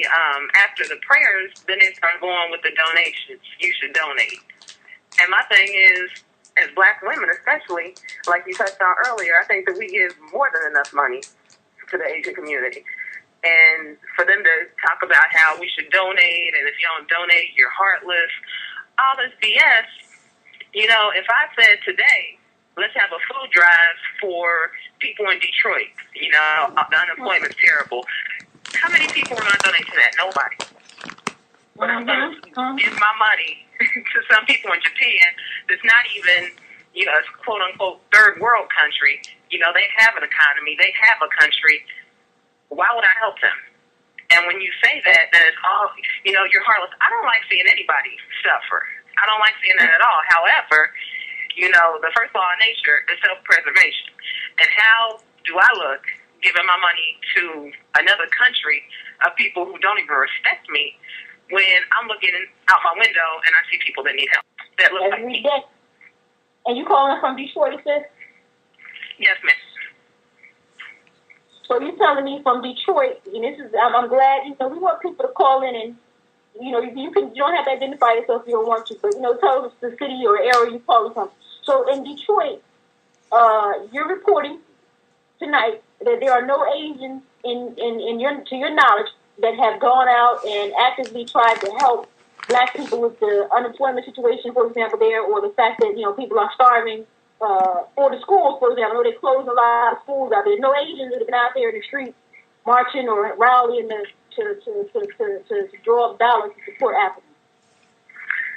after the prayers, then they start going with the donations. You should donate. And my thing is, as black women especially, like you touched on earlier, I think that we give more than enough money to the Asian community. And for them to talk about how we should donate, and if you don't donate, you're heartless, all this BS, if I said today, let's have a food drive for people in Detroit, the unemployment's terrible, how many people are going to donate to that? Nobody. But I'm going to give my money to some people in Japan that's not even, a quote-unquote third world country. They have an economy. They have a country. Why would I help them? And when you say that, then it's all, you're heartless. I don't like seeing anybody suffer. I don't like seeing that at all. However, the first law of nature is self-preservation. And how do I look giving my money to another country of people who don't even respect me when I'm looking out my window and I see people that need help, that look like me? And you calling from Detroit, sis? Yes, miss. So you're telling me from Detroit, and this is, I'm glad, we want people to call in and, you don't have to identify yourself if you don't want to, but, tell us the city or area you're calling from. So in Detroit, you're reporting tonight that there are no Asians to your knowledge that have gone out and actively tried to help black people with the unemployment situation, for example, there, or the fact that, people are starving, or the schools, for example. I know they closed a lot of schools out there. No Asians that have been out there in the streets marching or rallying to draw up dollars to support Africans.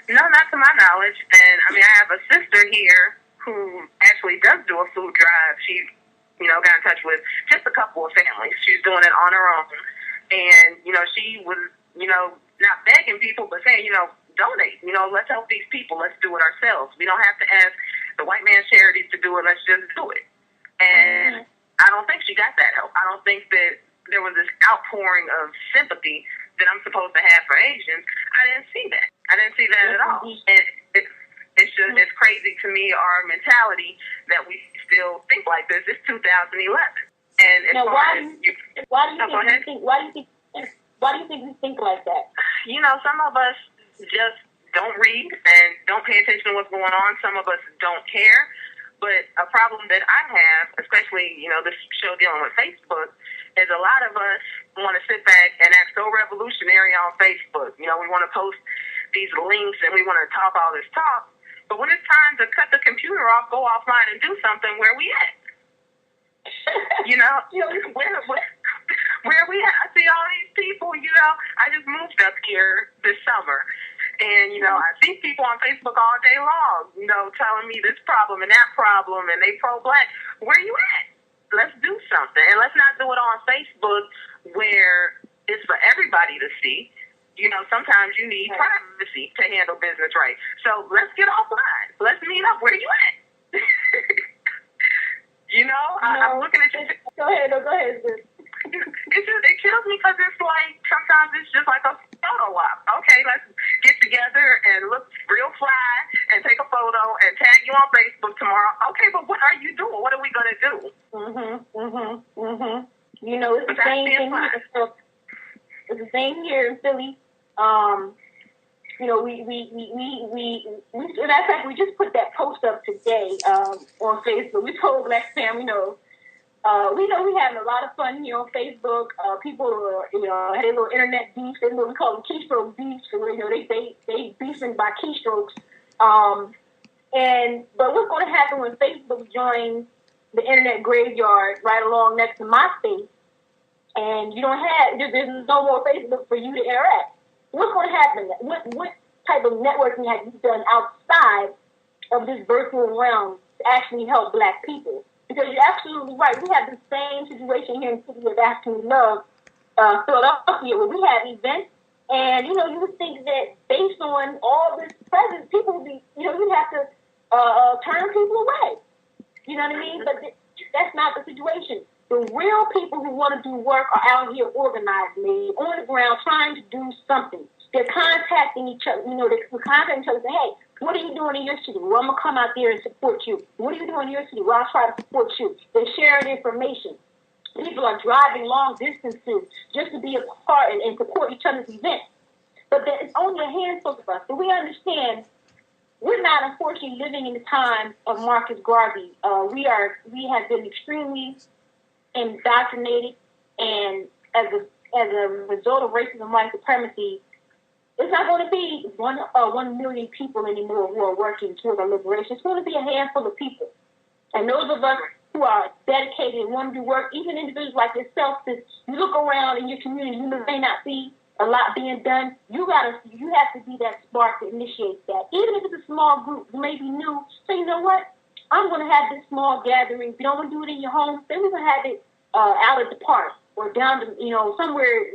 No, not to my knowledge. And, I have a sister here who actually does do a food drive. She got in touch with just a couple of families. She's doing it on her own. And, she was, not begging people, but saying, donate. Let's help these people. Let's do it ourselves. We don't have to ask the white man's charities to do it. Let's just do it. And I don't think she got that help. I don't think that there was this outpouring of sympathy that I'm supposed to have for Asians. I didn't see that. I didn't see that at all. And it's crazy to me, our mentality, that we still think like this. It's 2011. And now, why do you think we think like that? Some of us just don't read and don't pay attention to what's going on. Some of us don't care. But a problem that I have, especially, this show dealing with Facebook, is a lot of us want to sit back and act so revolutionary on Facebook. You know, we want to post these links and we want to talk all this talk. But when it's time to cut the computer off, go offline and do something, where we at? You know, where we at? I see all these people, you know. I just moved up here this summer. And, you know, I see people on Facebook all day long, you know, telling me this problem and that problem, and they pro-black. Where you at? Let's do something. And let's not do it on Facebook where it's for everybody to see. You know, sometimes you need privacy to handle business right. So let's get offline. Let's meet up. Where you at? You know, I'm looking at you. Go ahead, sis. It kills me because it's like, sometimes it's just like a photo op. Okay, let's get together and look real fly and take a photo and tag you on Facebook tomorrow. Okay, but what are you doing? What are we going to do? You know, it's the same thing here. It's the same here in Philly. You know, we matter of fact, we just put that post up today on Facebook. We told Black Fam, we know we're having a lot of fun here on Facebook. People, had a little internet beef. We call them keystroke beefs. So, you know, they beefing by keystrokes. But what's going to happen when Facebook joins the internet graveyard right along next to MySpace, and there's no more Facebook for you to interact? What's going to happen? What type of networking have you done outside of this virtual realm to actually help Black people? Because you're absolutely right. We have the same situation here in the city of African Love, Philadelphia, where we have events, and, you know, you would think that based on all this presence, people would be, you know, you'd have to turn people away. You know what I mean? But that's not the situation. The real people who want to do work are out here organized, on the ground, trying to do something. They're contacting each other. You know, they're contacting each other and say, hey, what are you doing in your city? Well, I'm going to come out there and support you. What are you doing in your city? Well, I'll try to support you. They're sharing information. People are driving long distances just to be a part and support each other's events. But it's only a handful of us. But we understand we're not, unfortunately, living in the time of Marcus Garvey. We have been extremely indoctrinated, and as a result of racism, white supremacy, it's not going to be 1 million people anymore who are working toward our liberation. It's going to be a handful of people. And those of us who are dedicated and want to do work, even individuals like yourself, that you look around in your community, you may not see a lot being done. You have to be that spark to initiate that. Even if it's a small group, you may be new. So you know what? I'm going to have this small gathering. If you don't want to do it in your home, then we're going to have it out at the park or down to, somewhere,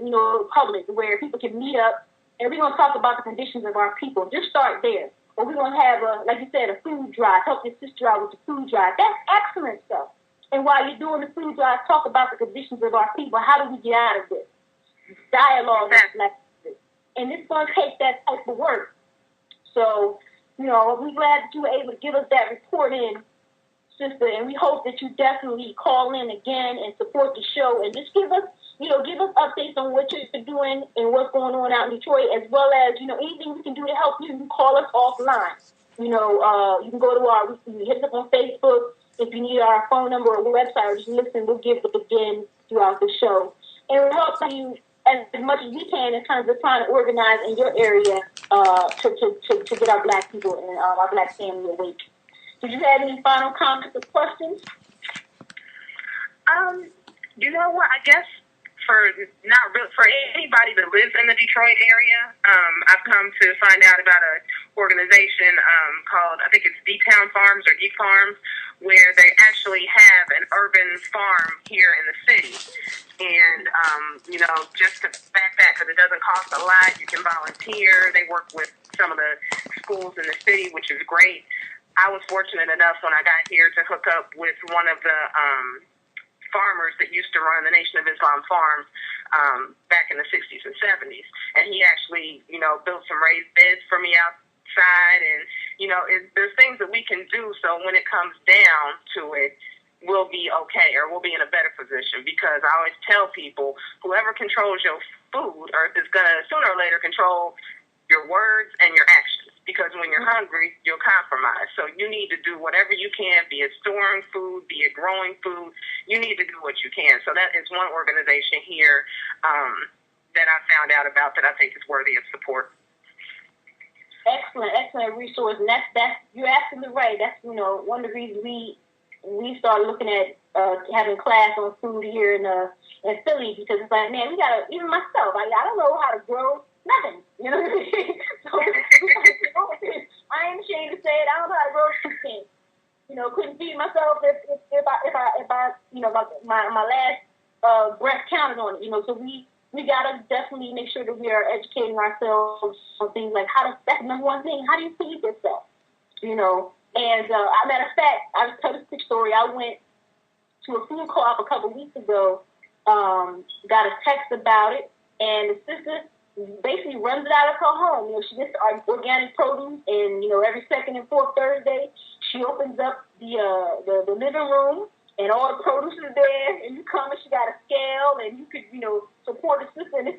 public where people can meet up. And we're going to talk about the conditions of our people. Just start there. Or we're going to have, like you said, a food drive. Help your sister out with the food drive. That's excellent stuff. And while you're doing the food drive, talk about the conditions of our people. How do we get out of this? Dialogue. And it's going to take that type of work. So, we're glad that you were able to give us that report in, sister. And we hope that you definitely call in again and support the show. And just give us updates on what you're doing and what's going on out in Detroit, as well as, anything we can do to help you. You can call us offline. You can go to you hit us up on Facebook. If you need our phone number or website, or just listen, we'll give it again throughout the show. And we'll help you as much as we can in terms of trying to organize in your area to get our Black people and our Black family awake. Did you have any final comments or questions? You know what? I guess for anybody that lives in the Detroit area, I've come to find out about an organization called, I think it's D-Town Farms or D-Farms, where they actually have an urban farm here in the city. And, just to back that, because it doesn't cost a lot, you can volunteer. They work with some of the schools in the city, which is great. I was fortunate enough when I got here to hook up with one of the farmers that used to run the Nation of Islam farms back in the 60s and 70s. And he actually, built some raised beds for me outside. And, there's things that we can do so when it comes down to it, we'll be okay, or we'll be in a better position. Because I always tell people, whoever controls your food, or is going to sooner or later control your words and your actions. because when you're hungry, you're compromised. So you need to do whatever you can, be it storing food, be it growing food. You need to do what you can. So that is one organization here that I found out about that I think is worthy of support. Excellent resource, and that's you're absolutely right. That's one of the reasons we started looking at having class on food here in Philly, because it's like, man, we gotta, even myself, I don't know how to grow nothing, you know what I mean? So I ain't ashamed to say it. I don't know how to grow anything. Couldn't feed myself if I my last breath counted on it. So we gotta definitely make sure that we are educating ourselves on things like that's the number one thing. How do you feed yourself? And as a matter of fact, I'll tell this quick story. I went to a food co-op a couple weeks ago, got a text about it, and the sister basically runs it out of her home. She gets organic produce, and every second and fourth Thursday, she opens up the living room, and all the produce is there, and you come and she got a scale, and you could support the sister. And it's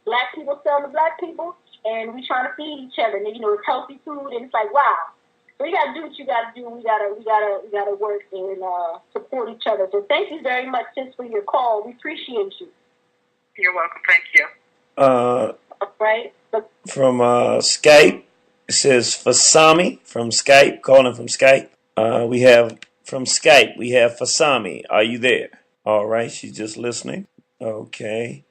black people selling to black people, and we trying to feed each other. And it's healthy food, and it's like, wow. So you gotta do what you gotta do, and we gotta work and support each other. So thank you very much, Sis, for your call. We appreciate you. You're welcome. Thank you. Right. From Skype, it says Fasami from Skype, calling from Skype. We have Fasami. Are you there? All right, she's just listening. Okay.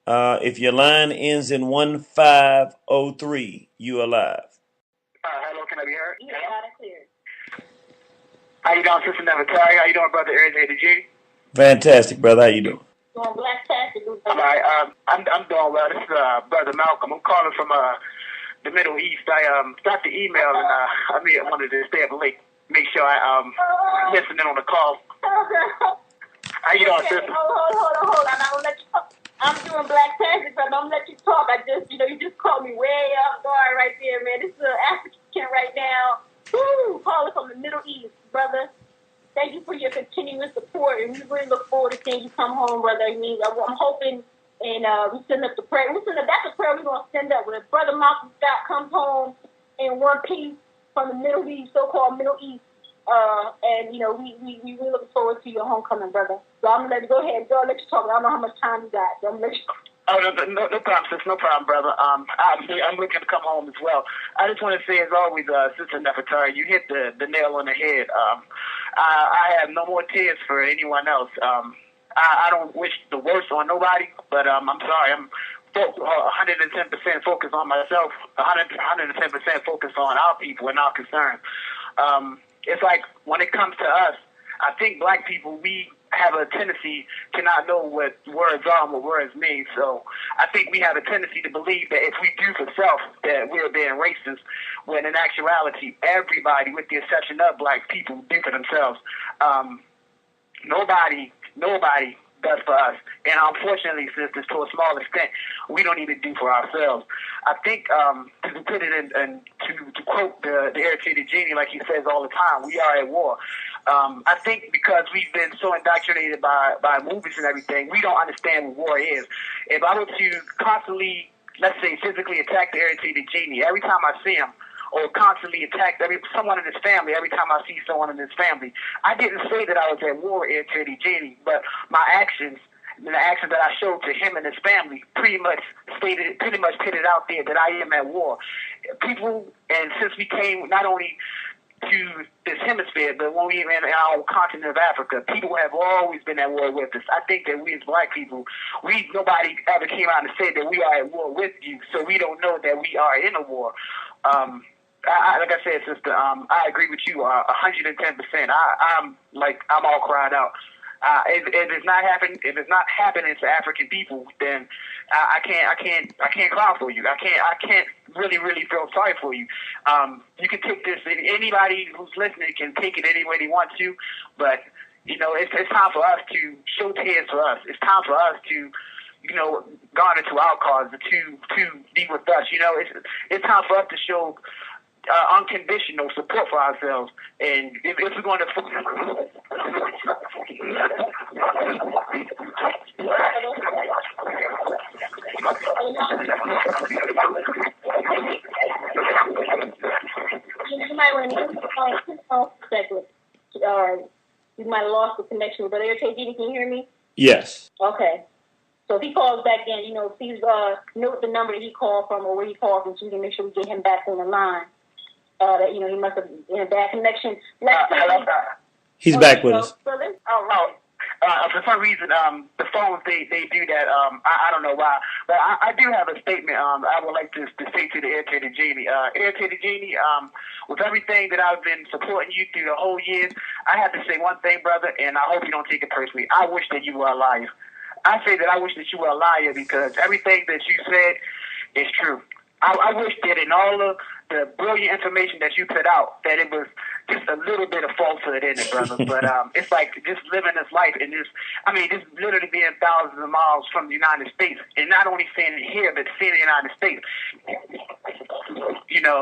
If your line ends in 1503, you are live. Hello, can I be heard? Yeah, loud and clear. How you doing, Sis Nefertari? How you doing, brother Irritated G? Fantastic, brother. How you doing? Doing black-tastic. All right, I'm doing well. This is Brother Malcolm. I'm calling from the Middle East. I got the email, and I wanted to stay up late, make sure I listening on the call. How you doing, sister? Hold on. I'm gonna let you talk. I'm doing black-tastic, but I'm gonna let you talk. I just, you just called me way off guard right there, man. This is African right now. Woo! Calling from the Middle East, brother. Thank you for your continuous support, and we really look forward to seeing you come home, brother. I'm hoping, and we send up the prayer. That's a prayer we're going to send up. When Brother Malcolm Scott comes home in one piece from the Middle East, so-called Middle East, and, we really look forward to your homecoming, brother. So I'm going to let you go ahead. I'll let you talk. I don't know how much time you got, so I'm going to let you talk. Oh, no problem, sis. No problem, brother. I'm looking to come home as well. I just want to say, as always, Sister Nefertari, you hit the nail on the head. I have no more tears for anyone else. I don't wish the worst on nobody, but I'm sorry. I'm 110% focused on myself, 110% focused on our people and our concerns. It's like when it comes to us, I think black people, we have a tendency to not know what words are and what words mean. So I think we have a tendency to believe that if we do for self, that we're being racist, when in actuality, everybody, with the exception of black people, do for themselves. Nobody does for us. And unfortunately, sisters, to a small extent, we don't even do for ourselves. I think, to put it in to quote the irritated genie, like he says all the time, we are at war. I think because we've been so indoctrinated by movies and everything, we don't understand what war is. If I were to constantly, let's say, physically attack the irritated genie, every time I see him, or constantly attack someone in his family, every time I see someone in his family, I didn't say that I was at war with irritated genie, but my actions, the actions that I showed to him and his family, pretty much put it out there that I am at war. People, and since we came not only to this hemisphere, but when we were in our own continent of Africa, people have always been at war with us. I think that we as black people, nobody ever came out and said that we are at war with you, so we don't know that we are in a war. Like I said, sister, I agree with you 110%. I'm all cried out. If it's not happening to African people, then I can't cry for you. I can't really feel sorry for you. You can take this. Anybody who's listening can take it any way they want to, but it's time for us to show tears for us. It's time for us to garner to our cause, to be with us. It's time for us to show unconditional support for ourselves. And if we're going to might want to second. You might have lost the connection. But Eric, can you hear me? Yes. Okay. So if he calls back in, please note the number that he called from or where he called from so we can make sure we get him back on the line. That, he must have been in a bad connection. He's back with us. All right. For some reason, the phones, they do that. I don't know why. But I do have a statement I would like to say to the irritated Genie. Irritated Genie, with everything that I've been supporting you through the whole years, I have to say one thing, brother, and I hope you don't take it personally. I wish that you were a liar. I say that I wish that you were a liar because everything that you said is true. I wish that in all of the brilliant information that you put out, that it was just a little bit of falsehood in it, brother. But it's like just living this life and just literally being thousands of miles from the United States, and not only seeing it here, but seeing the United States.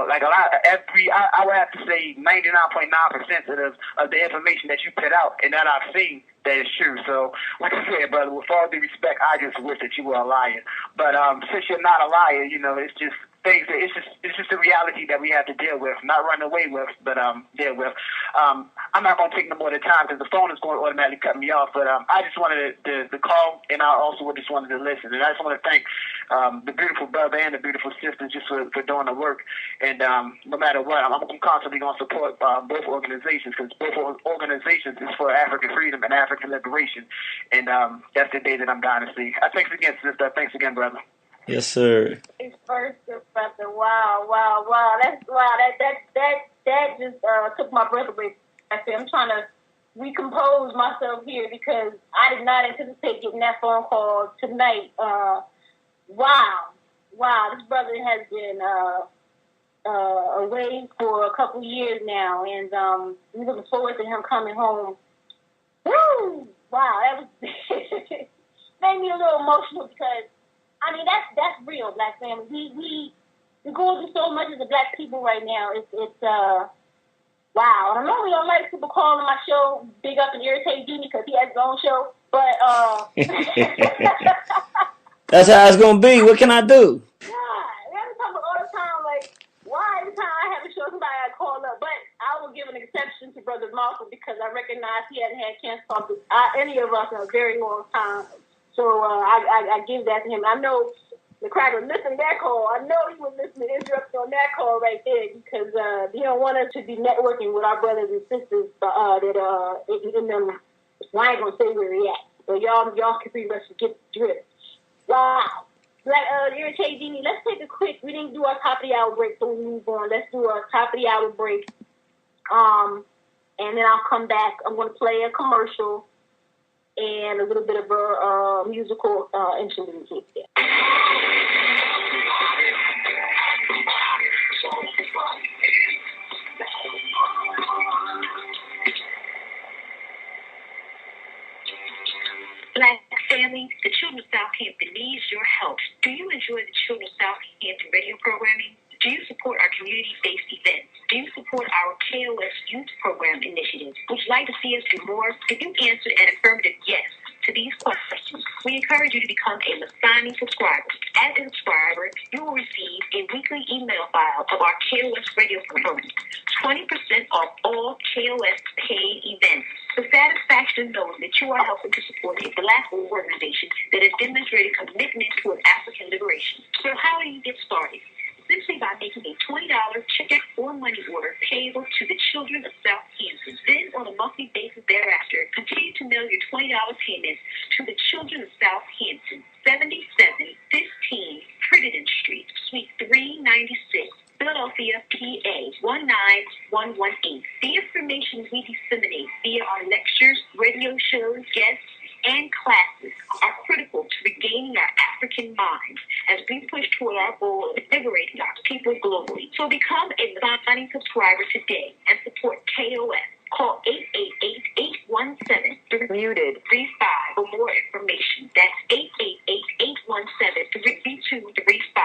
Like a lot, I would have to say 99.9% of the information that you put out and that I've seen, that is true. So, like I said, brother, with all due respect, I just wish that you were a liar. But since you're not a liar, it's just things that it's just a reality that we have to deal with, not run away with, but deal with. I'm not going to take no more of the time because the phone is going to automatically cut me off. But I just wanted to call, and I also just wanted to listen. And I just want to thank the beautiful brother and the beautiful sister just for doing the work. And no matter what, I'm constantly going to support both organizations because both organizations is for African freedom and African liberation. And that's the day that I'm dying to see. Thanks again, sister. Thanks again, brother. Yes, sir. It's first, brother. Wow. That just took my breath away. I'm trying to recompose myself here because I did not anticipate getting that phone call tonight. Wow. This brother has been away for a couple years now, and we're looking forward to him coming home. Woo! Wow, that was made me a little emotional because that's real, Black family. We're going through so much as a Black people right now. It's wow. And I normally don't like people calling my show Big Up and Irritate Jimmy because he has his own show, but that's how it's gonna be. What can I do? Every time all the time, like, why every time I have a show somebody I call up? But I will give an exception to Brother Marshall because I recognize he hadn't had cancer talk with any of us in a very long time. So I give that to him. I know the cracker listened to that call. I know he was listening to Insurrection on that call right there because he don't want us to be networking with our brothers and sisters in them. Well, I ain't gonna say where he at, but y'all can pretty much get the drift. Wow. Like Irritate Genie, let's take a quick. We didn't do our top of the hour break, so we move on. Let's do our top of the hour break. And then I'll come back. I'm gonna play a commercial and a little bit of a musical instrument here. Black family, the Children of Southampton needs your help. Do you enjoy the Children of Southampton radio programming? Do you support our community-based events? Do you support our KOS youth program initiatives? Would you like to see us do more? If you answered an affirmative yes to these questions, we encourage you to become a Masani subscriber. As a subscriber, you will receive a weekly email file of our KOS radio programs, 20% off all KOS paid events. The satisfaction knows that you are helping to support a Black organization that has demonstrated commitment toward African liberation. So how do you get started? Simply by making a $20 check or money order payable to the Children of Southampton. Then, on a monthly basis thereafter, continue to mail your $20 payments to the Children of Southampton, 7715 Crittenden Street, Suite 396, Philadelphia, PA, 19118. The information we disseminate via our lectures, radio shows, guests, and classes are critical to regaining our African minds as we push toward our goal of liberating our people globally. So become a Masani subscriber today and support KOS. Call 888-817-3535 for more information. That's 888-817-3235.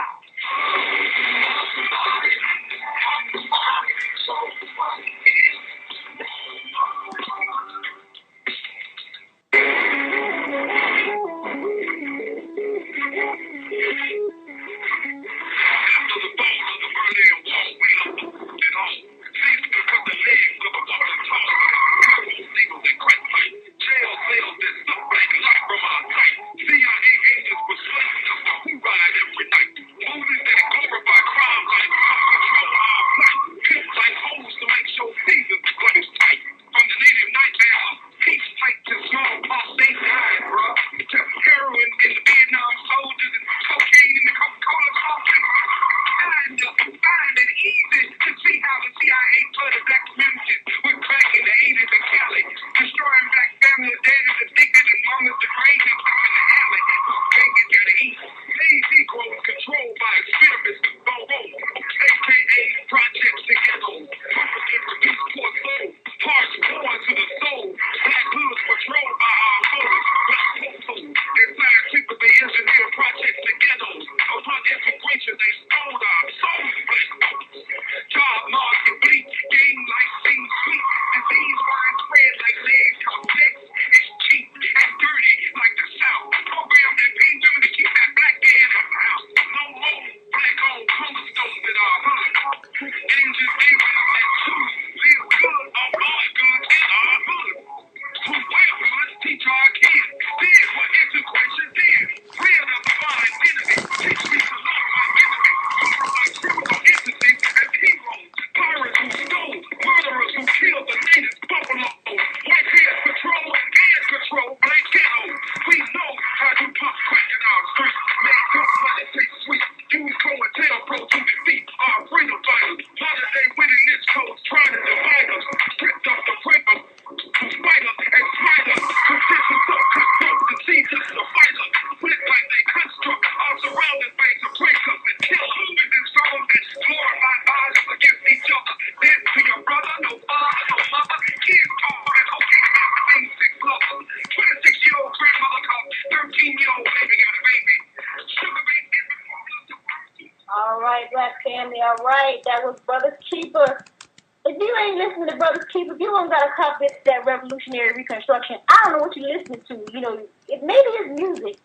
family. All right, that was Brother's Keeper. If you ain't listening to Brother's Keeper, if you don't got a copy of that Revolutionary Reconstruction, I don't know what you're listening to. You know, maybe it's music,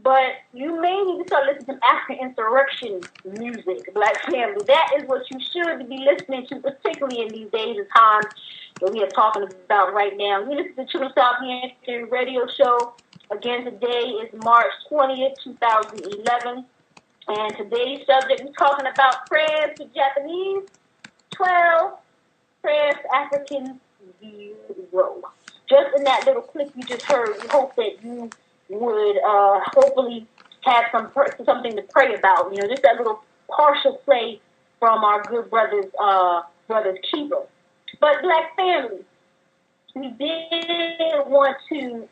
but you may need to start listening to African Insurrection music, Black family. That is what you should be listening to, particularly in these days and times that we are talking about right now. We listen to True Southampton Radio Show. Again, today is March 20th, 2011. And today's subject, we're talking about prayers for Japanese, 12 prayers for Africans, 0. Just in that little clip you just heard, we hope that you would hopefully have something to pray about. You know, just that little partial play from our good brother's Keeper. But Black family, we did want to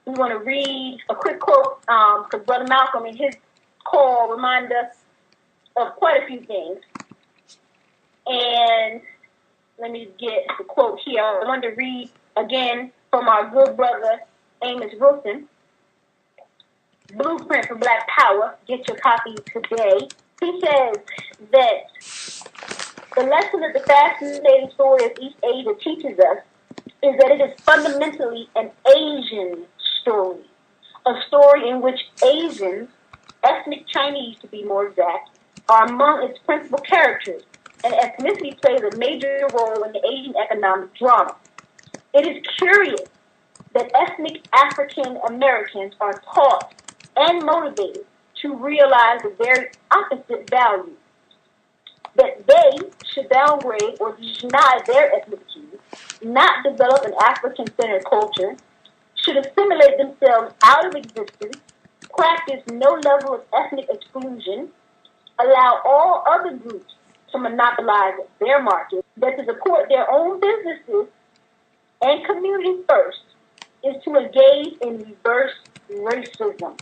we want to read a quick quote because Brother Malcolm in his call reminded us of quite a few things. And let me get the quote here. I want to read again from our good brother Amos Wilson, Blueprint for Black Power. Get your copy today. He says that the lesson of the fascinating story of East Asia teaches us is that it is fundamentally an Asian story, a story in which Asians, ethnic Chinese to be more exact, are among its principal characters, and ethnicity plays a major role in the Asian economic drama. It is curious that ethnic African Americans are taught and motivated to realize the very opposite value, that they should downgrade or deny their ethnicity, not develop an African-centered culture, should assimilate themselves out of existence, practice no level of ethnic exclusion, allow all other groups to monopolize their market, that to support their own businesses and communities first is to engage in reverse racism,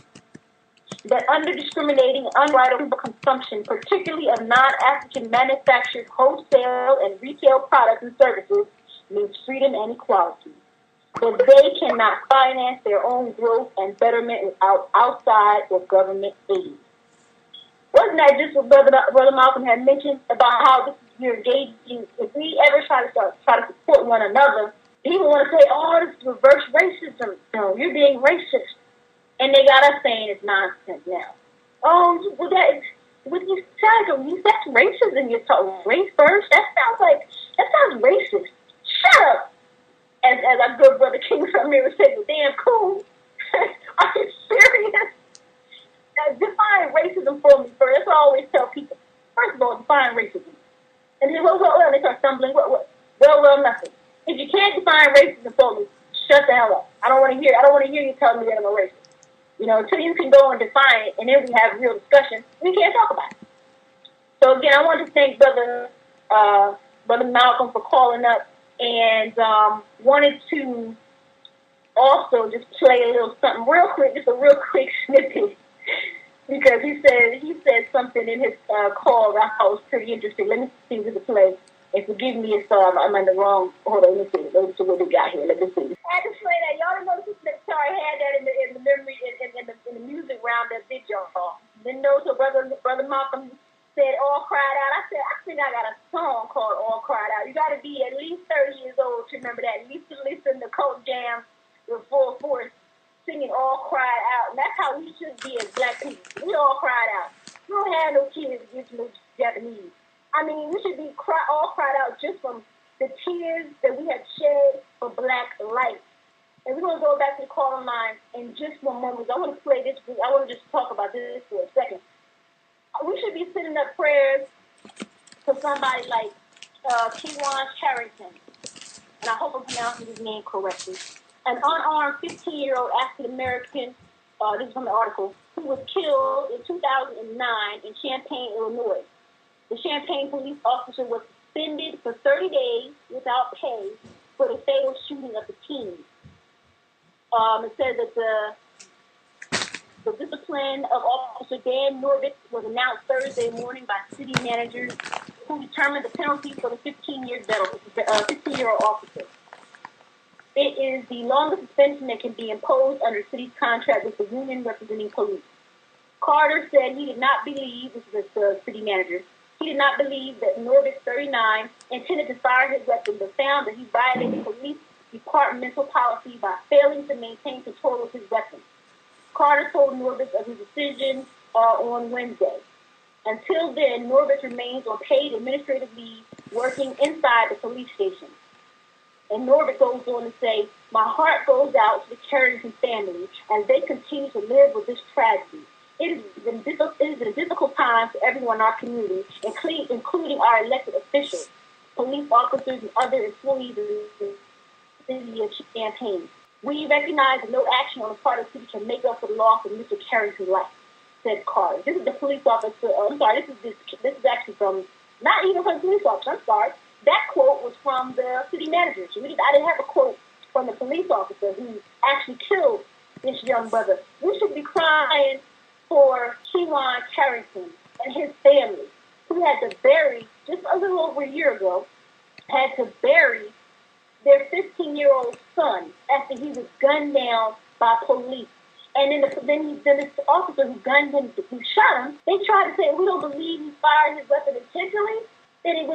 that under discriminating unbridled consumption, particularly of non-African manufactured wholesale and retail products and services, means freedom and equality, that they cannot finance their own growth and betterment without outside or government aid. Wasn't that just what Brother Malcolm had mentioned about how you're engaging? If we ever try to support one another, people want to say, "Oh, this is reverse racism." No, you're being racist, and they got us saying it's nonsense now. Oh, well, that's racism. You're talking race first. That sounds racist. Shut up. As our good brother King from here said, "Well, damn cool." Are you serious? Define racism for me first. That's what I always tell people. First of all, define racism. And then, well, they start stumbling. Well, nothing. If you can't define racism for me, shut the hell up. I don't want to hear you telling me that I'm a racist. You know, until you can go and define it, and then we have real discussion, we can't talk about it. So again, I want to thank Brother Malcolm for calling up, and wanted to also just play a little something real quick, just a real quick snippet. Because he said something in his call that I thought was pretty interesting. Let me see the play. And forgive me if I'm in the wrong. Hold on, let me see what we got here. Let me see. I had to play that. Y'all didn't know Sis Nefertari had that in the memory in the music roundup, did y'all? Didn't know till Brother Malcolm said "All Cried Out." I said, I think I got a song called "All Cried Out." You got to be at least 30 years old to remember that. At least to listen to Coke Jam with full force. Singing "All Cried Out," and that's how we should be as Black people. We all cried out. We don't have no kids against no Japanese. I mean, we should be all cried out just from the tears that we have shed for Black life. And we're going to go back to the call line in just one moment. I want to play this. I want to just talk about this for a second. We should be sending up prayers for somebody like Kiwan Charrington, and I hope I'm pronouncing his name correctly. An unarmed 15-year-old African-American, this is from the article, who was killed in 2009 in Champaign, Illinois. The Champaign police officer was suspended for 30 days without pay for the fatal shooting of the teen. It says that the discipline of Officer Dan Norbit was announced Thursday morning by city managers who determined the penalty for the 15-year-old officer. It is the longest suspension that can be imposed under city's contract with the union representing police. Carter said he did not believe, this is the city manager, he did not believe that Norbit 39 intended to fire his weapon, but found that he violated police departmental policy by failing to maintain control of his weapon. Carter told Norbit of his decision on Wednesday. Until then, Norbit remains on paid administrative leave, working inside the police station. And Norbit goes on to say, my heart goes out to the Carrington family as they continue to live with this tragedy. It has been a difficult time for everyone in our community, including our elected officials, police officers, and other employees in the city of Champaign. We recognize that no action on the part of the city can make up for the loss of Mr. Carrington's life, said Carter. This is the police officer. This is actually from, not even from the police officer. I'm sorry. That quote was from the city manager. I didn't have a quote from the police officer who actually killed this young brother. We should be crying for Kewan Carrington and his family, who had to bury, just a little over a year ago, had to bury their 15-year-old son after he was gunned down by police. And then this officer who gunned him, who shot him, they tried to say, we don't believe he fired his weapon intentionally, that he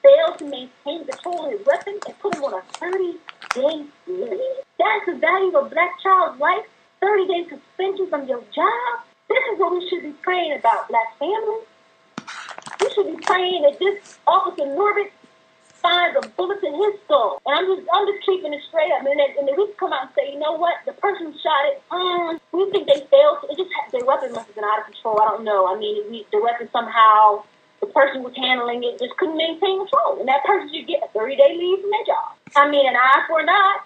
failed to maintain control of his weapon and put him on a 30-day leave. That's the value of a black child's life. 30-day suspension from your job. This is what we should be praying about, black families. We should be praying that this Officer Norbit finds a bullet in his skull. And I'm just keeping it straight up. And then we come out and say, you know what? The person who shot it, we think they failed. Their weapon must have been out of control. I don't know. I mean, the weapon somehow, the person who was handling it just couldn't maintain control. And that person should get a 30-day leave from their job. I mean, an eye for an eye,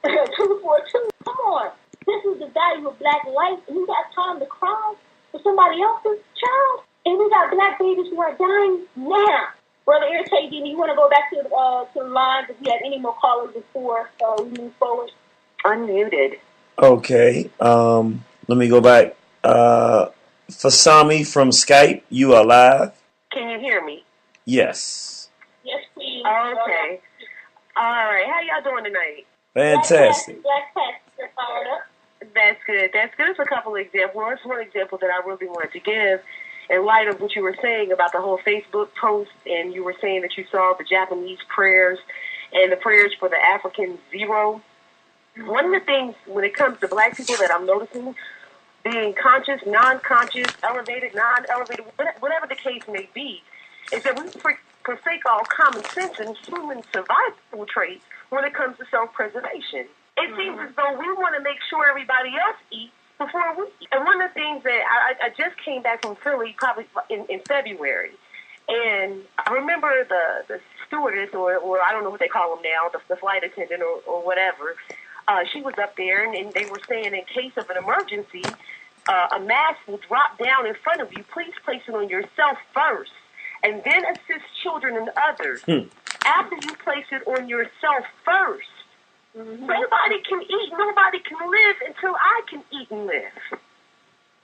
a tooth for a tooth. Come on. This is the value of black life, and you got time to cry for somebody else's child. And we got black babies who are dying now. Brother Irritate, do you want to go back to the lines if you have any more callers before we move forward? Unmuted. Okay. Let me go back. Fasami from Skype, you are live. Can you hear me? Yes. Yes, please. Okay. All right. How y'all doing tonight? Fantastic. Black Panther fired up. That's good. It's a couple of examples. There's one example that I really wanted to give in light of what you were saying about the whole Facebook post, and you were saying that you saw the Japanese prayers and the prayers for the African zero. One of the things when it comes to black people that I'm noticing, being conscious, non-conscious, elevated, non-elevated, whatever the case may be, is that we forsake all common sense and human survival traits when it comes to self-preservation. It seems as though we want to make sure everybody else eats before we eat. And one of the things that I just came back from Philly probably in February, and I remember the stewardess, or I don't know what they call them now, the flight attendant or whatever, she was up there, and they were saying in case of an emergency, a mask will drop down in front of you. Please place it on yourself first, and then assist children and others. After you place it on yourself first, nobody can eat, nobody can live until I can eat and live.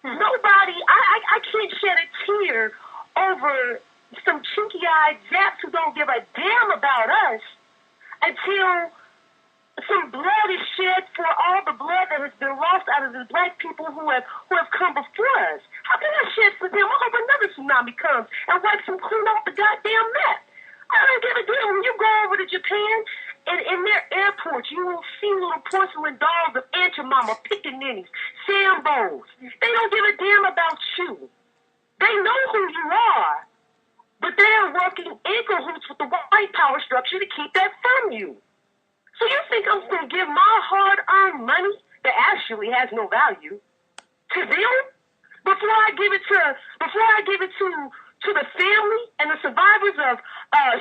Nobody, I can't shed a tear over some chinky-eyed Japs who don't give a damn about us until some blood is shed for all the blood that has been lost out of the black people who have come before us. How can I shed for them? I hope another tsunami comes and wipes them clean off the goddamn map. I don't give a damn. When you go over to Japan, and in their airports, you will see little porcelain dolls of Aunt Your Mama, Pickaninnies, Sambos. They don't give a damn about you. They know who you are, but they are working in cahoots with the white power structure to keep that from you. So you think I'm going to give my hard-earned money that actually has no value to them before I give it to the family and the survivors of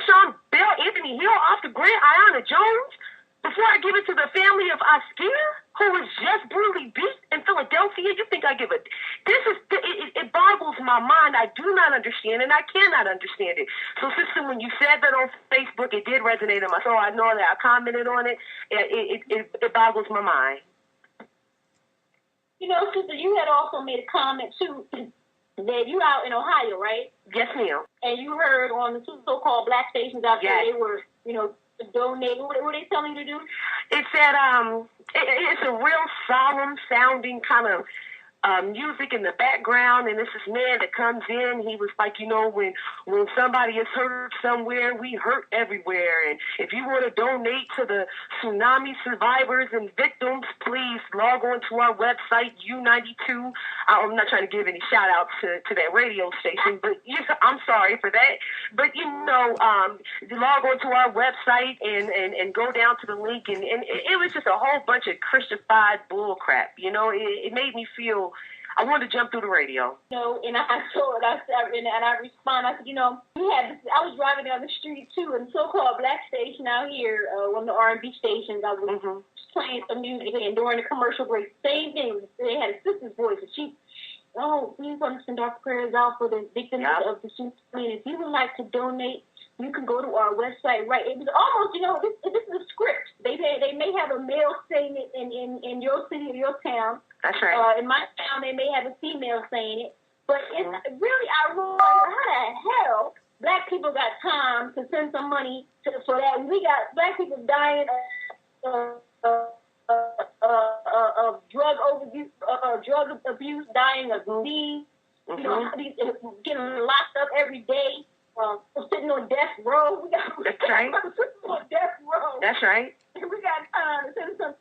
Sean Bell, Anthony Hill, Oscar Grant, Ayanna Jones, before I give it to the family of Oscar, who was just brutally beat in Philadelphia? You think I give it? It boggles my mind. I do not understand, and I cannot understand it. So, sister, when you said that on Facebook, it did resonate in my soul. I know that I commented on it. It boggles my mind. You know, sister, you had also made a comment, too, that you out in Ohio, right? Yes, ma'am. And you heard on the so-called black stations out there, they were, donating. What were they telling you to do? It said, it's a real solemn sounding kind of music in the background, and it's this man that comes in. He was like, when somebody is hurt somewhere, we hurt everywhere. And if you want to donate to the tsunami survivors and victims, please log on to our website, U92. I'm not trying to give any shout outs to that radio station, but I'm sorry for that. But log on to our website and go down to the link, and it was just a whole bunch of Christified bull crap. It made me feel I wanted to jump through the radio. And I told I responded. I said, I was driving down the street too, and so-called black station out here, one of the R&B stations. I was playing some music, and during the commercial break, same thing. They had a sister's voice, and she, please want to send our prayers out for the victims of the tsunami. If you would like to donate, you can go to our website. Right? It was almost, this is a script. They may have a male saying it in your city or your town. That's right. In my town, they may have a female saying it. But it's really ironic. How the hell black people got time to send some money for that? We got black people dying of drug abuse, dying of disease. Getting locked up every day. Sitting on death row. That's right. Sitting on death row. That's right. And we got time to send some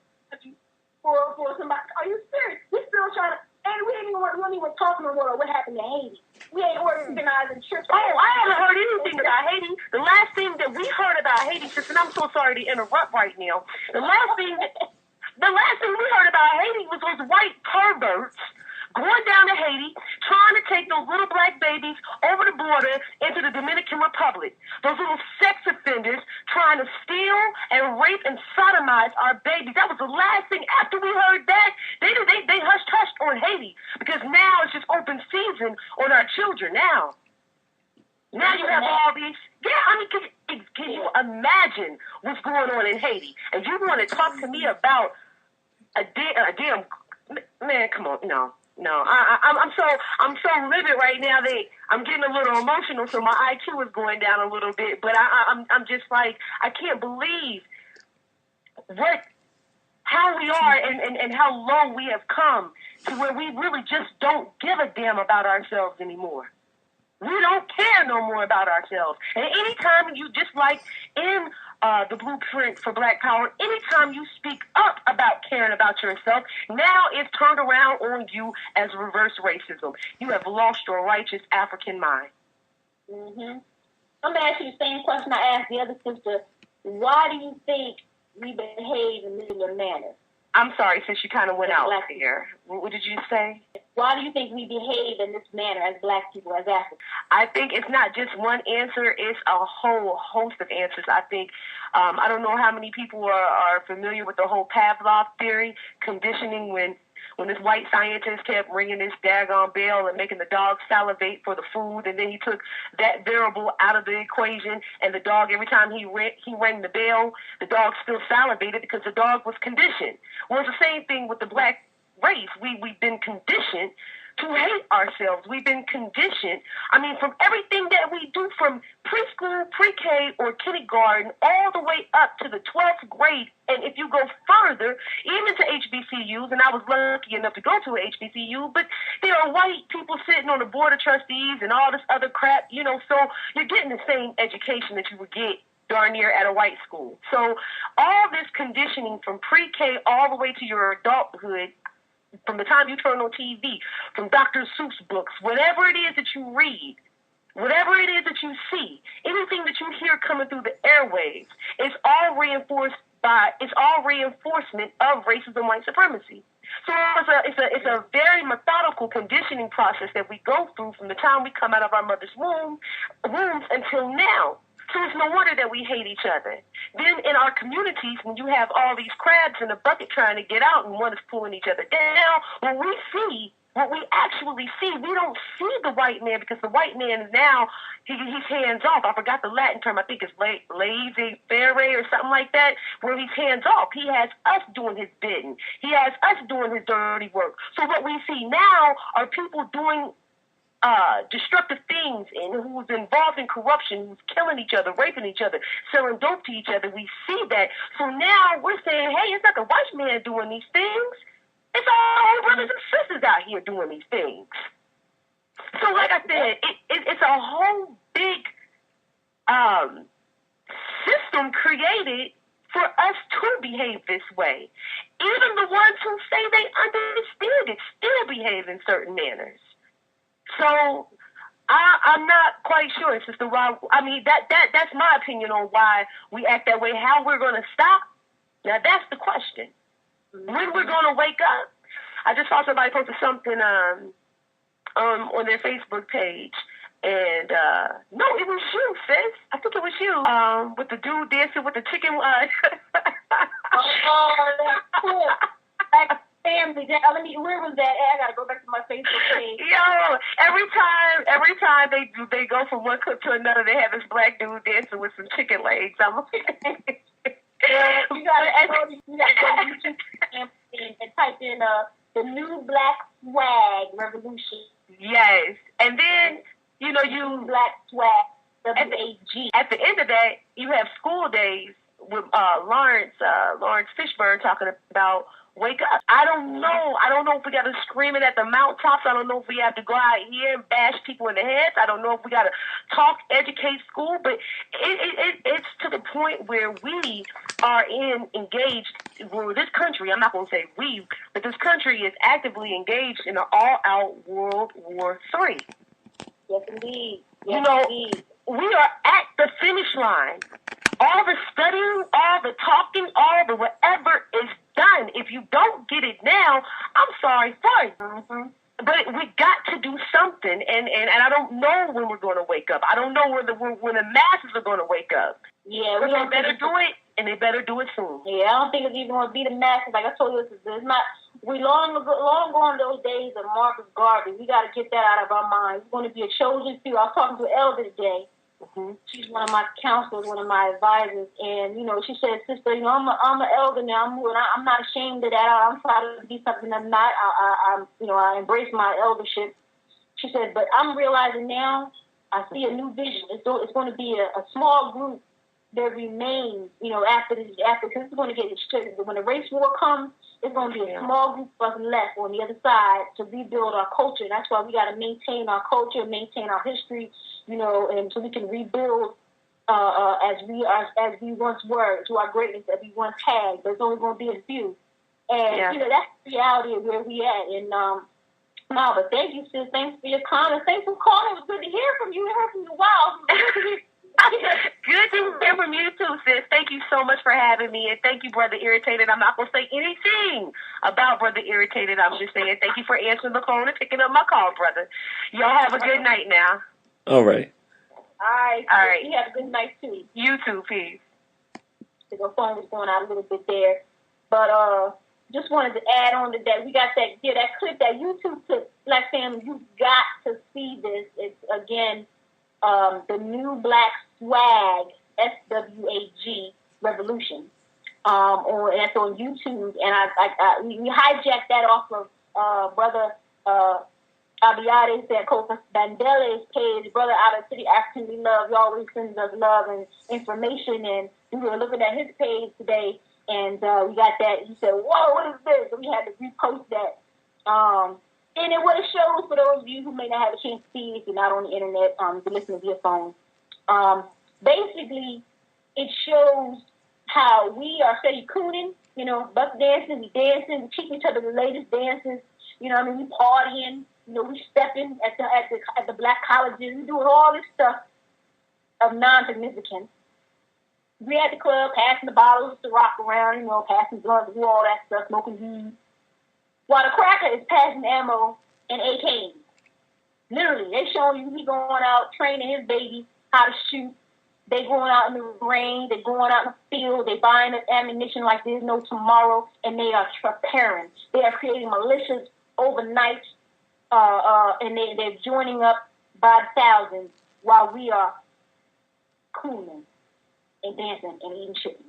for somebody. Are you serious? We still trying to. And we ain't even talking about what happened to Haiti. We ain't organizing trips. Oh, I haven't heard anything about Haiti. The last thing that we heard about Haiti, and I'm so sorry to interrupt right now. The last thing we heard about Haiti was those white perverts going down to Haiti, trying to take those little black babies over the border into the Dominican Republic. Those little sex offenders trying to steal and rape and sodomize our babies. That was the last thing. After we heard that, they hushed on Haiti, because now it's just open season on our children now. Now you have all these. Yeah, I mean, can you imagine what's going on in Haiti? And you want to talk to me about a damn man? Come on, no. I'm so livid right now that I'm getting a little emotional, so my IQ is going down a little bit. But I'm just like, I can't believe how we are and how low we have come to where we really just don't give a damn about ourselves anymore. We don't care no more about ourselves. And anytime you, just like in the blueprint for Black Power, anytime you speak up about caring about yourself, now it's turned around on you as reverse racism. You have lost your righteous African mind. I'm going to ask you the same question I asked the other sister. Why do you think we behave in this manner? I'm sorry, since you kind of went out here. What did you say? Why do you think we behave in this manner as black people, as Africans? I think it's not just one answer. It's a whole host of answers. I think, I don't know how many people are familiar with the whole Pavlov theory, conditioning, when this white scientist kept ringing this daggone bell and making the dog salivate for the food, and then he took that variable out of the equation, and the dog, every time he rang the bell, the dog still salivated because the dog was conditioned. Well, it's the same thing with the black race. We've been conditioned to hate ourselves. We've been conditioned. I mean, from everything that we do, from preschool, pre-K, or kindergarten, all the way up to the 12th grade. And if you go further, even to HBCUs, and I was lucky enough to go to an HBCU, but there are white people sitting on the board of trustees and all this other crap, so you're getting the same education that you would get darn near at a white school. So all this conditioning from pre-K all the way to your adulthood, from the time you turn on TV, from Dr. Seuss books, whatever it is that you read, whatever it is that you see, anything that you hear coming through the airwaves, it's all reinforcement of racism and white supremacy. So it's a very methodical conditioning process that we go through from the time we come out of our mother's wombs until now. So it's no wonder that we hate each other. Then in our communities, when you have all these crabs in a bucket trying to get out and one is pulling each other down, what we actually see, we don't see the white man, because the white man is now, he's hands off. I forgot the Latin term. I think it's laissez-faire or something like that, where he's hands off. He has us doing his bidding. He has us doing his dirty work. So what we see now are people doing destructive things, and who's involved in corruption, who's killing each other, raping each other, selling dope to each other. We see that. So now we're saying, hey, it's not the white man doing these things. It's all brothers and sisters out here doing these things. So, like I said, it's a whole big system created for us to behave this way. Even the ones who say they understand it still behave in certain manners. So I'm not quite sure, Sister Rob. I mean, that's my opinion on why we act that way. How we're going to stop? Now, that's the question. When we're going to wake up? I just saw somebody posted something on their Facebook page. And, no, it was you, sis. I think it was you. With the dude dancing with the chicken. That's cool. Like family. Where was that? I gotta go back to my Facebook page. Yo, every time they go from one clip to another, they have this black dude dancing with some chicken legs. I'm like, yeah, you gotta go to YouTube and type in the new Black Swag Revolution. Yes, and then you Black Swag WAG. At the end of that, you have school days with Lawrence Fishburne talking about wake up. I don't know if we got to scream it at the mountaintops. I don't know if we have to go out here and bash people in the heads. I don't know if we got to talk, educate school, but it's to the point where we are engaged. Well, this country, I'm not going to say we, but this country is actively engaged in an all-out World War III. Yes, indeed. Yes, indeed. We are at the finish line. All the studying, all the talking, all the whatever is done. If you don't get it now, I'm sorry for you. Mm-hmm. But we got to do something, and I don't know when we're going to wake up. I don't know when the masses are going to wake up. Yeah, they better do it, and they better do it soon. Yeah, I don't think it's even going to be the masses. Like I told you, it's not. We long gone those days of Marcus Garvey. We got to get that out of our minds. It's going to be a chosen few. I was talking to an elder today. Mm-hmm. She's one of my counselors, one of my advisors, and she said, "Sister, I'm an elder now. I'm not ashamed of that. I'm proud to be something I'm not. I embrace my eldership." She said, "But I'm realizing now. I see a new vision. It's going to be a small group that remains. After because it's going to get strict. When the race war comes, it's going to be a small group of us left on the other side to rebuild our culture. And that's why we got to maintain our culture, maintain our history." And so we can rebuild as we once were, to our greatness that we once had. There's only going to be a few, and that's the reality of where we at. And but thank you, sis. Thanks for your comments. Thanks for calling. It was good to hear from you. I heard from you. Wow. Good to hear from you too, sis. Thank you so much for having me, and thank you, Brother Irritated. I'm not going to say anything about Brother Irritated. I'm just saying thank you for answering the phone and picking up my call, brother. Y'all have a good night now. All right. All right. You have a good night too. You too, peace. The phone was going out a little bit there, but just wanted to add on to that. We got that clip, that YouTube clip. Black family, you got to see this. It's again the new Black Swag SWAG Revolution. That's on YouTube, and we hijacked that off of brother. Abiade said, Coca Bandele's page, brother out of City African we love. He always sends us love and information. And we were looking at his page today, and we got that. He said, "Whoa, what is this?" And we had to repost that. And what it shows, for those of you who may not have a chance to see, if you're not on the internet, to listen via phone. Basically, it shows how we are steady cooning, buck dancing, we teaching each other the latest dances. We partying. We stepping at the black colleges, we doing all this stuff of non-significance. We at the club, passing the bottles to rock around, passing blunts, do all that stuff, smoking weed. While the cracker is passing ammo and AKs. Literally, they showing you he going out training his baby how to shoot. They going out in the rain, they going out in the field, they buying ammunition like there's no tomorrow, and they are preparing. They are creating militias overnight. And they're joining up by the thousands while we are cooling and dancing and eating chicken.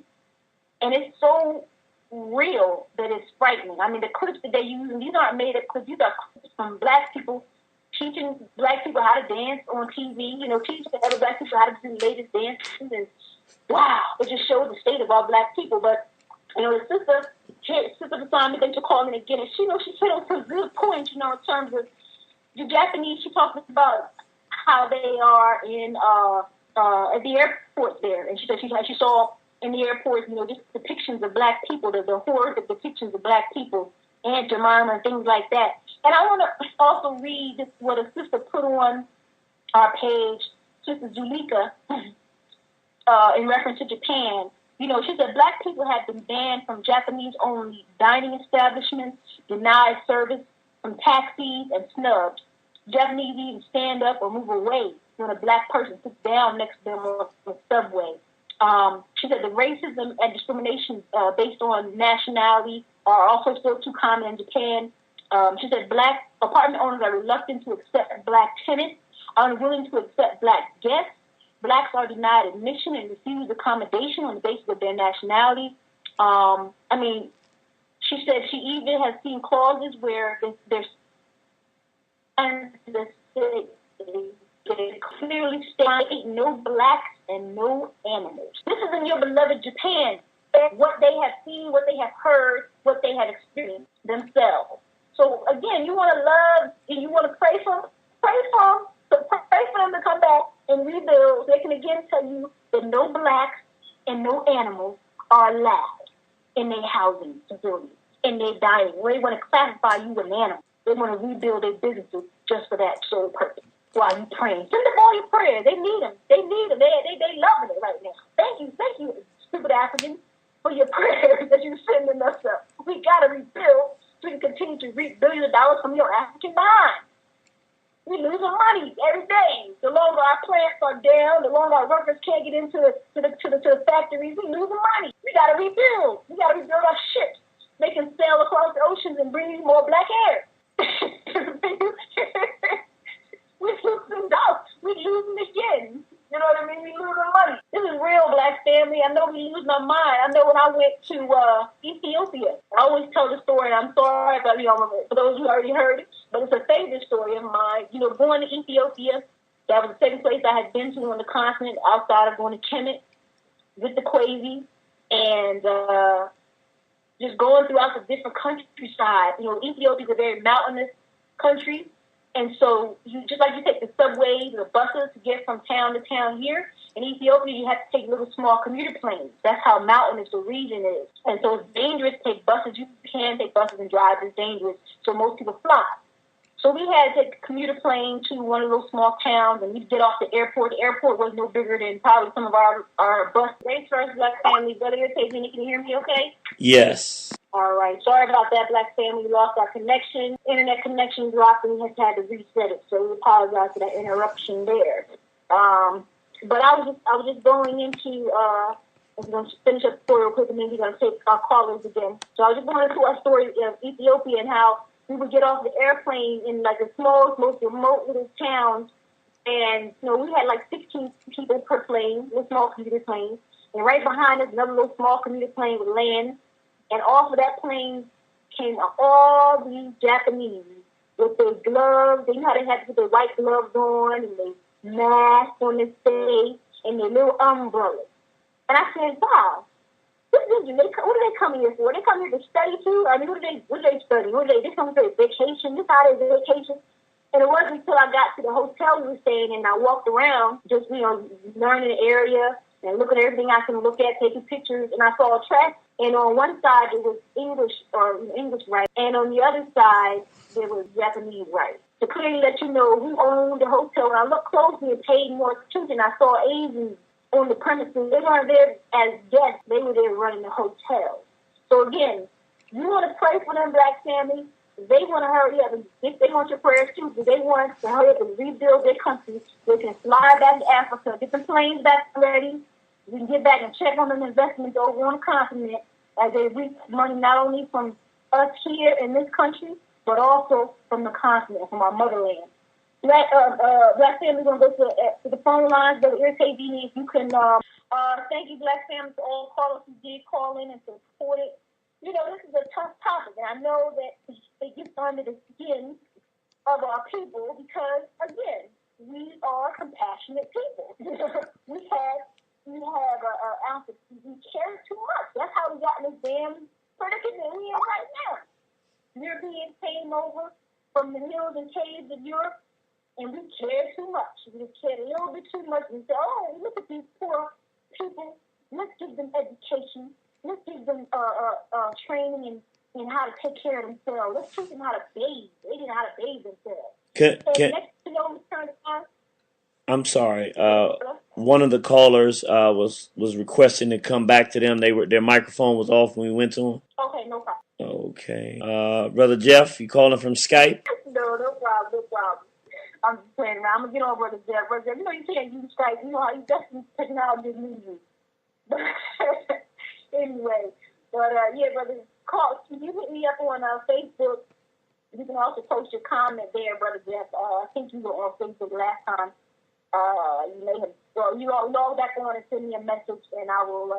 And it's so real that it's frightening. I mean, the clips that they're using, these aren't made up clips. These are clips from black people teaching black people how to dance on TV, teaching other black people how to do the latest dances. And wow, it just shows the state of our black people. But, the sister Sister Nefertari, thanks for calling again. And she hit on some good points, in terms of the Japanese. She talked about how they are in at the airport there, and she said she saw in the airport, just depictions of black people, the horrific depictions of black people, Aunt Jemima and things like that. And I want to also read what a sister put on our page, Sister Zulika, in reference to Japan. She said black people have been banned from Japanese-only dining establishments, denied service from taxis and snubs. Japanese even stand up or move away when a black person sits down next to them on the subway. She said the racism and discrimination based on nationality are also still too common in Japan. She said black apartment owners are reluctant to accept black tenants, unwilling to accept black guests. Blacks are denied admission and refused accommodation on the basis of their nationality. She said she even has seen clauses where there's they clearly state no blacks and no animals. This is in your beloved Japan. What they have seen, what they have heard, what they have experienced themselves. So again, you want to love and you want to pray for them. So pray for them to come back and rebuild. They can again tell you that no blacks and no animals are allowed in their housing facilities, in their dining. Where they want to classify you as an animal. They want to rebuild their businesses just for that sole purpose. While you praying, send them all your prayers. They need them. They loving it right now. Thank you, stupid Africans, for your prayers that you're sending us up. We got to rebuild so we can continue to reap billions of dollars from your African mind. We're losing money every day. The longer our plants are down, the longer our workers can't get into the factories, we're losing money. We got to rebuild. We got to rebuild our ships. They can sail across the oceans and bring you more black air. We're losing dollars. We're losing again. You know what I mean? We're losing money. This is real, black family. I know we lose my mind. I know when I went to Ethiopia, I always tell the story. I'm sorry if for those who already heard it, but it's a favorite story of mine. Going to Ethiopia, that was the second place I had been to on the continent outside of going to Kemet with the Quasi, and just going throughout the different countryside. Ethiopia is a very mountainous country. And so, just like you take the subways, the buses to get from town to town here, in Ethiopia, you have to take little small commuter planes. That's how mountainous the region is. And so it's dangerous to take buses. You can take buses and drive. It's dangerous. So most people fly. So we had to take a commuter plane to one of those small towns, and we'd get off the airport. The airport was no bigger than probably some of our buses. Thanks, First Black Family. Brother, can you hear me okay? Yes. All right. Sorry about that, Black family. We lost our connection. Internet connection dropped, and we had to reset it. So we apologize for that interruption there. But I was just going into. I'm going to finish up the story real quick, and then we're going to take our callers again. So I was just going into our story of Ethiopia and how we would get off the airplane in like the smallest, most remote little towns, and we had like 16 people per plane, little small commuter plane, and right behind us another little small commuter plane would land. And off of that plane came all these Japanese with their gloves. They had to put their white gloves on and their mask on their face and their little umbrellas. And I said, wow, what are they coming here for? They come here to study too? I mean, what do they study? They come for vacation? This how they vacation? And it wasn't until I got to the hotel we were staying in and I walked around just, learning the area and looking at everything I can look at, taking pictures, and I saw a track. And on one side, it was English rights, and on the other side, there was Japanese rights. To clearly let you know who owned the hotel. When I looked closely and paid more attention, I saw Asians on the premises. They weren't there as guests. They were there running the hotel. So again, you want to pray for them, Black family. They want to hurry up, and if they want your prayers too, but they want to hurry up and rebuild their country. They can fly back to Africa, get the planes back ready. We can get back and check on them investments over on the continent as they reap money not only from us here in this country, but also from the continent, from our motherland. Black family, we're going to go to the phone lines. Brother Irritating me, if you can. Thank you, Black family, for all callers who did call in and support it. This is a tough topic, and I know that it gets under the skin of our people because, again, we are compassionate people. we have an ounce of, we care too much. That's how we got in this damn predicament little bit too much and say, oh, look at these poor people. Let's give them education. Let's give them training in how to take care of themselves. Let's teach them how to bathe. They didn't know how to bathe themselves. And next thing you know, we turn around. I'm sorry. One of the callers was requesting to come back to them. Their microphone was off when we went to them. Okay, no problem. Okay. Brother Jeff, you calling from Skype? No problem. I'm just playing around. I'm going to get on Brother Jeff. Brother Jeff, you know you can't use Skype. You know how you definitely technology is new. But anyway, yeah, Brother, can you hit me up on Facebook? You can also post your comment there, Brother Jeff. I think you were on Facebook last time. You may have, well, you all log back on and send me a message, and I will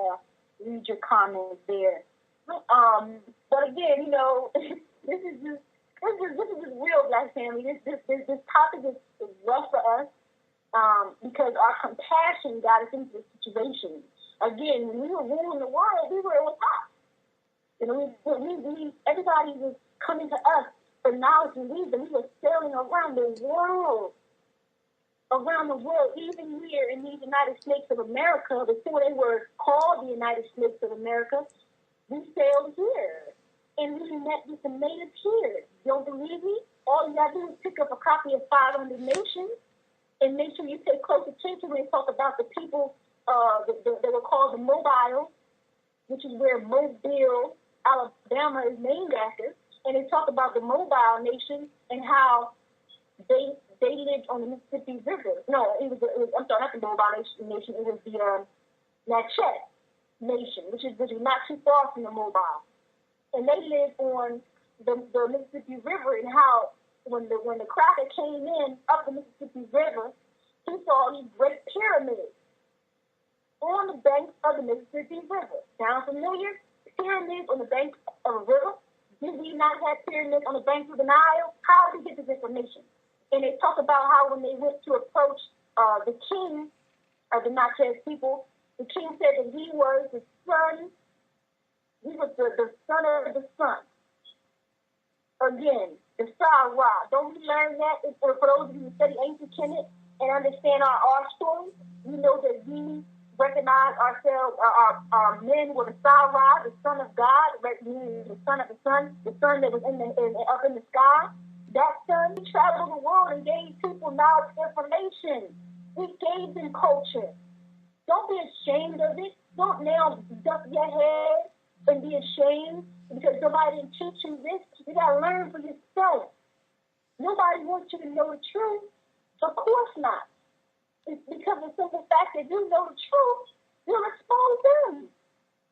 read your comments there. But again, you know, this is just real, Black family. This topic is rough for us because our compassion got us into this situation. Again, when we were ruling the world, we were on top. You know, everybody was coming to us for knowledge and wisdom. We were sailing around the world, even here in the United States of America, before they were called the United States of America, we sailed here. And we met with the natives here. Don't believe me? All you gotta do is pick up a copy of 500 Nations and make sure you pay close attention when they talk about the people they were called the Mobiles, which is where Mobile, Alabama is named after. And they talk about the Mobile Nation and how they lived on the Mississippi River. No, it was I'm sorry, not the Mobile Nation. It was the Natchez Nation, which is not too far from the Mobile. And they lived on the Mississippi River, and how when the cracker came in up the Mississippi River, he saw these great pyramids on the banks of the Mississippi River. Sound familiar? Pyramids on the banks of a river. Did we not have pyramids on the banks of the Nile? How did we get this information? And they talk about how when they went to approach the king of the Natchez people, the king said that he was the son. He was the son of the sun. Again, the Star Ra. Don't we learn that? For those of you who study ancient Kemet and understand our story, we know that we recognize ourselves, our men were the Star Ra, the son of God, meaning the son of the sun that was up in the sky. That son, he traveled the world and gave people knowledge and information. He gave them culture. Don't be ashamed of it. Don't now duck your head and be ashamed because somebody didn't teach you this. You got to learn for yourself. Nobody wants you to know the truth. Of course not. It's because of the simple fact that you know the truth, you'll expose them.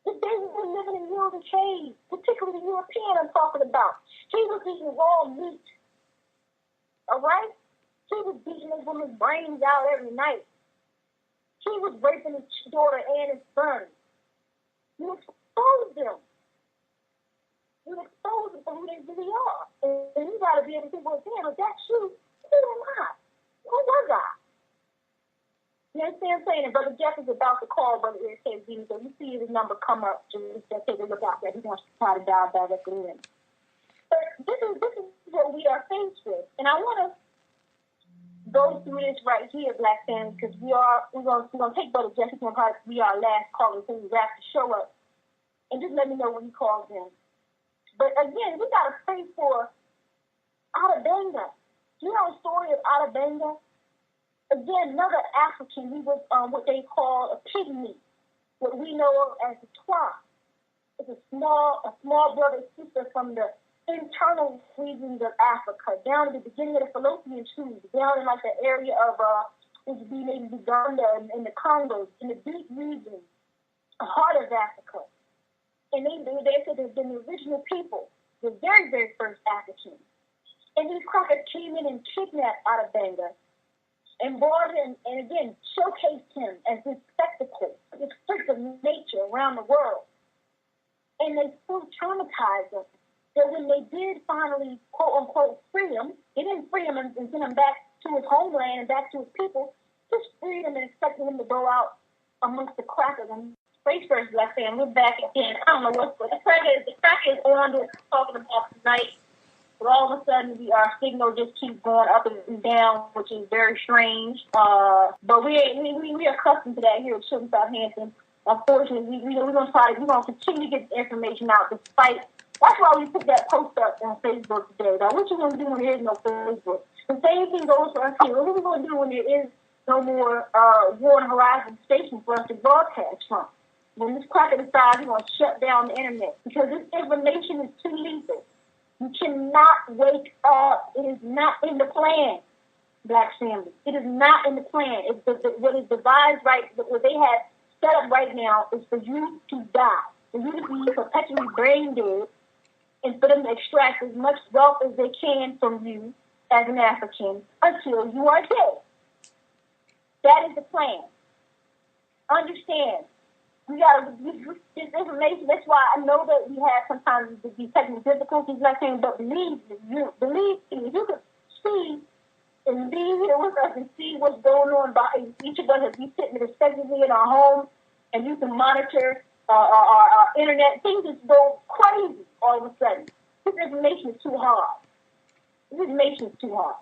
The day we were living in Milton Cave, particularly the European I'm talking about, he was eating raw meat. All right? He was beating his woman's brains out every night. He was raping his daughter and his son. You expose them. You expose them for who they really are. And you got to be able to say, well, damn, if that's you, who am I? Who was I? You understand what I'm saying? And Brother Jeff is about to call Brother KZ, so you see his number come up. Just take a look out there. He wants to try to dial directly in. But this is what we are faced with. And I want to go through this right here, Black family, because we're gonna take Brother Jeff. He's gonna probably be our last caller so we wrap the show up. And just let me know when he calls in. But again, we gotta pray for Alabama. You know the story of Alabama? Again, another African. He was what they call a pygmy, what we know of as a Twa. It's a small brother and sister from the internal regions of Africa, down at the beginning of the Fallopian tube, down in like the area of which would be maybe Uganda and the Congo, in the deep region, the heart of Africa. And they said they've been the original people, the very, very first Africans. And these crackers came in and kidnapped Alabama and brought him, and again, showcased him as this spectacle, this freak of nature around the world. And they so traumatized him that when they did finally, quote-unquote, free him, they didn't free him and send him back to his homeland and back to his people, just freed him and expected him to go out amongst the crackers. And face first, Black fan, we're back again. I don't know what's going on. The cracker is on to talking about tonight. But all of a sudden, our signal just keeps going up and down, which is very strange. But we are accustomed to that here at Children Southampton. Unfortunately, we're gonna continue to get the information out despite. That's why we put that post up on Facebook today. Now, what you gonna do when there is no Facebook? The same thing goes for us here. What are we gonna do when there is no more War and Horizon station for us to broadcast from? When this cracker decides we're going to shut down the internet because this information is too lethal. You cannot wake up. It is not in the plan, Black family. It is not in the plan. What is devised what they have set up right now is for you to die, for you to be perpetually brain dead, and for them to extract as much wealth as they can from you as an African until you are dead. That is the plan. Understand. We gotta this information. That's why I know that we have sometimes these technical difficulties, like saying, but believe me, if you could see and be here with us and see what's going on by each of us as we sitting respectively in our home, and you can monitor our internet. Things just go crazy all of a sudden. This information is too hard. This information is too hard.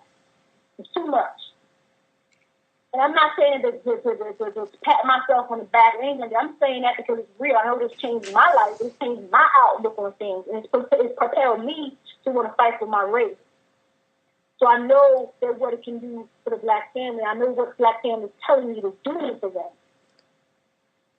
It's too much. And I'm not saying that to pat myself on the back or anything. I'm saying that because it's real. I know this changed my life. It's changed my outlook on things. And it's propelled me to want to fight for my race. So I know that what it can do for the Black family. I know what Black family is telling me to do for them.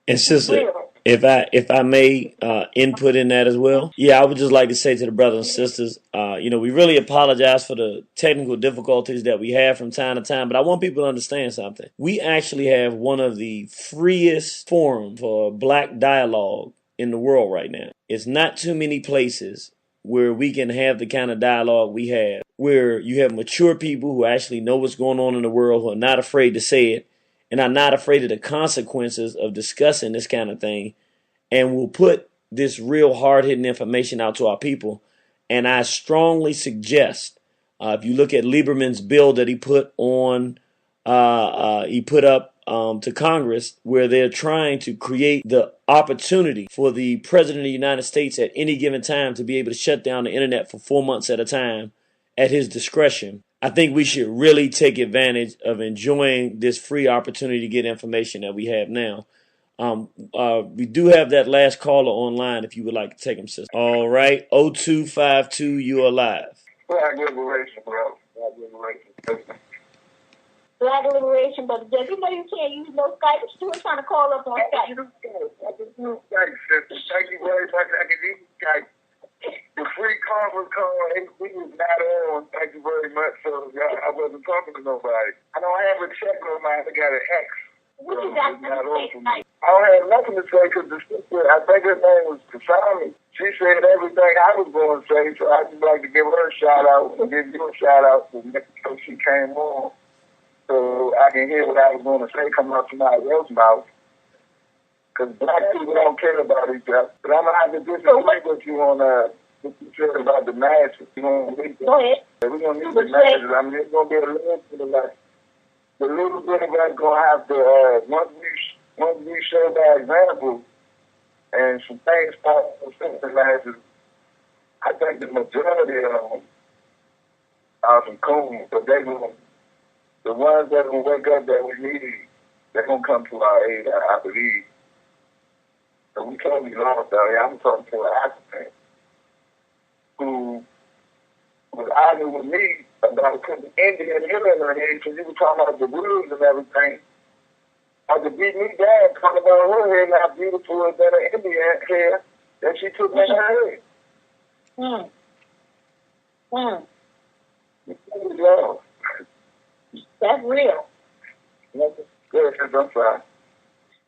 And sister, if I may input in that as well, I would just like to say to the brothers and sisters, we really apologize for the technical difficulties that we have from time to time, but I want people to understand something. We actually have one of the freest forums for Black dialogue in the world right now. It's not too many places where we can have the kind of dialogue we have, where you have mature people who actually know what's going on in the world, who are not afraid to say it, and are not afraid of the consequences of discussing this kind of thing, and will put this real hard-hitting information out to our people. And I strongly suggest, if you look at Lieberman's bill that he put up to Congress, where they're trying to create the opportunity for the President of the United States at any given time to be able to shut down the internet for 4 months at a time at his discretion. I think we should really take advantage of enjoying this free opportunity to get information that we have now. We do have that last caller online if you would like to take him, sister. All right, 0252, you are live. Black liberation, bro. Black liberation. Black liberation, but you know you can't use no Skype. Stuart trying to call up on Skype. I can use Skype, sister. Thank you very much. I can use Skype. The free conference call, HB is not on. Thank you very much. So I wasn't talking to nobody. I don't have a check on mine. I got an X. What you got to say tonight? I don't have nothing to say because the sister, I think her name was Kasami. She said everything I was going to say, so I'd just like to give her a shout out and give you a shout out because she came on so I can hear what I was going to say come out somebody else's mouth. Because Black people don't care about each other. But I'm going to have to disagree with you on what you said about the masses. Go ahead. We're going to need the masses. I mean, it's going to be a little bit of like, the little bit of us going to have to, once we show by example and some things start to affect the masses, I think the majority of them are some coons, but the ones that will wake up that we need, they're going to come to our aid, I believe. So we can't be lost out here. I'm talking to an African who was arguing with me about putting Indian hair in her head because he was talking about the rules and everything. After beat me down, talking about her hair and how beautiful is that her Indian hair that she took in her head. That's real. Yes, I'm sorry.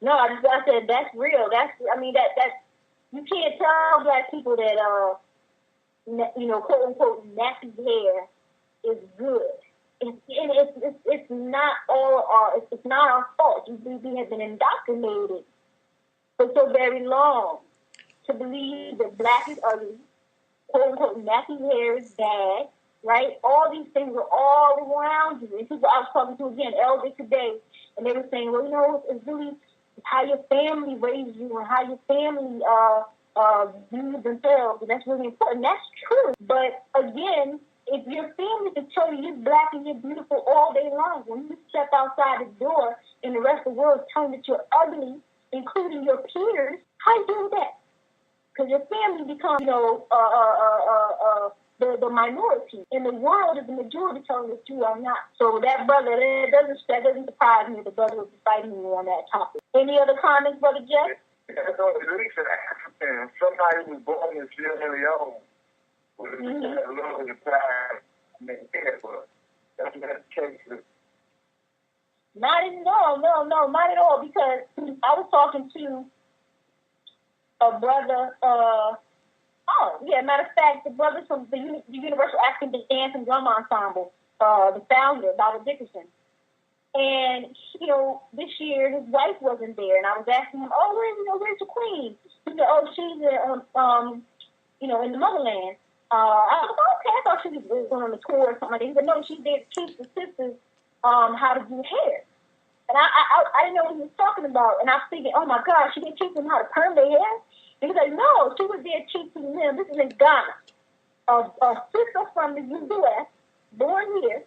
No, I said that's real. That's you can't tell Black people that quote unquote nappy hair is good. It's not it's not our fault. We have been indoctrinated for so very long to believe that Black is ugly, quote unquote nappy hair is bad, right? All these things are all around you. And people I was talking to again, elders today, and they were saying, well, it's really how your family raised you and how your family view themselves, and that's really important. That's true. But again, if your family can tell you you're black and you're beautiful all day long, when you step outside the door and the rest of the world is telling you that you're ugly, including your peers, how you do that? Because your family becomes, the minority. In the world is the majority telling you that you are not. So that brother, that doesn't surprise me. The brother was fighting me on that topic. Any other comments, Brother Jeff? Yeah, so at least an African, somebody who was born in Sierra Leone, with a little bit of pride, but that's not the case. Not at all. No, not at all. Because I was talking to a brother. Matter of fact, the brother from the Universal African Dance and Drum Ensemble, the founder, Bobby Dickerson. And, this year his wife wasn't there, and I was asking him, where's the queen? He said, she's in the motherland. I was like, okay, I thought she was going on a tour or something like that. He said, no, she's there to teach the sisters how to do hair. And I didn't know what he was talking about, and I was thinking, oh my gosh, she didn't teach them how to perm their hair? And he's like, no, she was there teaching them. This is in Ghana. A sister from the U.S., born here,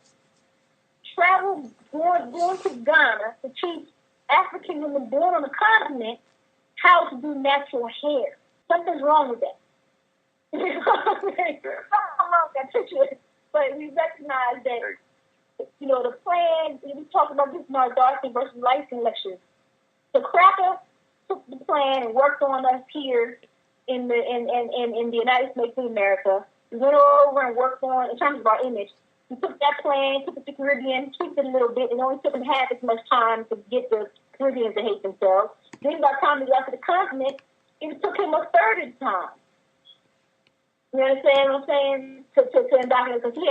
traveled, going to Ghana to teach African women born on the continent how to do natural hair. Something's wrong with that. Something wrong with that picture. But we recognize that, the plan, we talked about this in our dark versus light lectures. The cracker took the plan and worked on us here in the United States of America. We went over and worked on, in terms of our image, we took that plan, took it to the Caribbean, tweaked it a little bit, and only took them half as much time to get the Caribbeans to hate themselves. Then by the time we got to the continent, it took him a third of the time. You understand what I'm saying? To indoctrinate, because he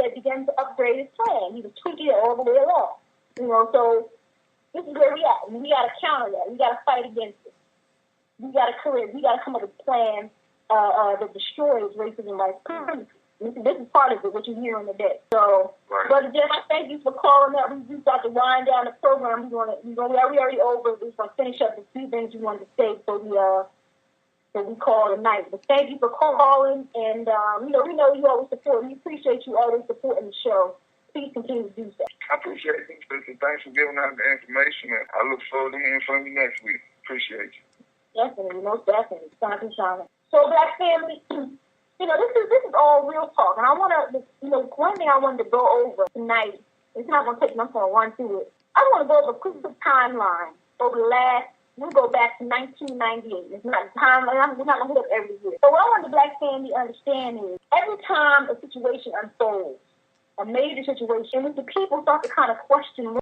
had begun to upgrade his plan. He was tweaking it all the way along. So this is where we at. We got to counter that. We got to fight against it. We got to come up with a plan that destroys racism like supremacy. This is part of it, what you're hearing today. So, right. Brother Jeff, I thank you for calling up. We got to wind down the program. We already over. We're going to finish up the few things we wanted to say so we call tonight. But thank you for calling, and we know you always support. We appreciate you always supporting the show. Please continue to do so. I appreciate you, sister. Thanks for giving out the information, and I look forward to hearing from you next week. Appreciate you. Definitely, most definitely. So, Black family. This is all real talk, and I want to, one thing I wanted to go over tonight, it's not going to take me, I'm going to run through it. I want to go over a quick timeline over the last, we'll go back to 1998. It's not a timeline, we're not going to hit up every year. So what I want the Black family to understand is, every time a situation unfolds, a major situation, and if the people start to kind of question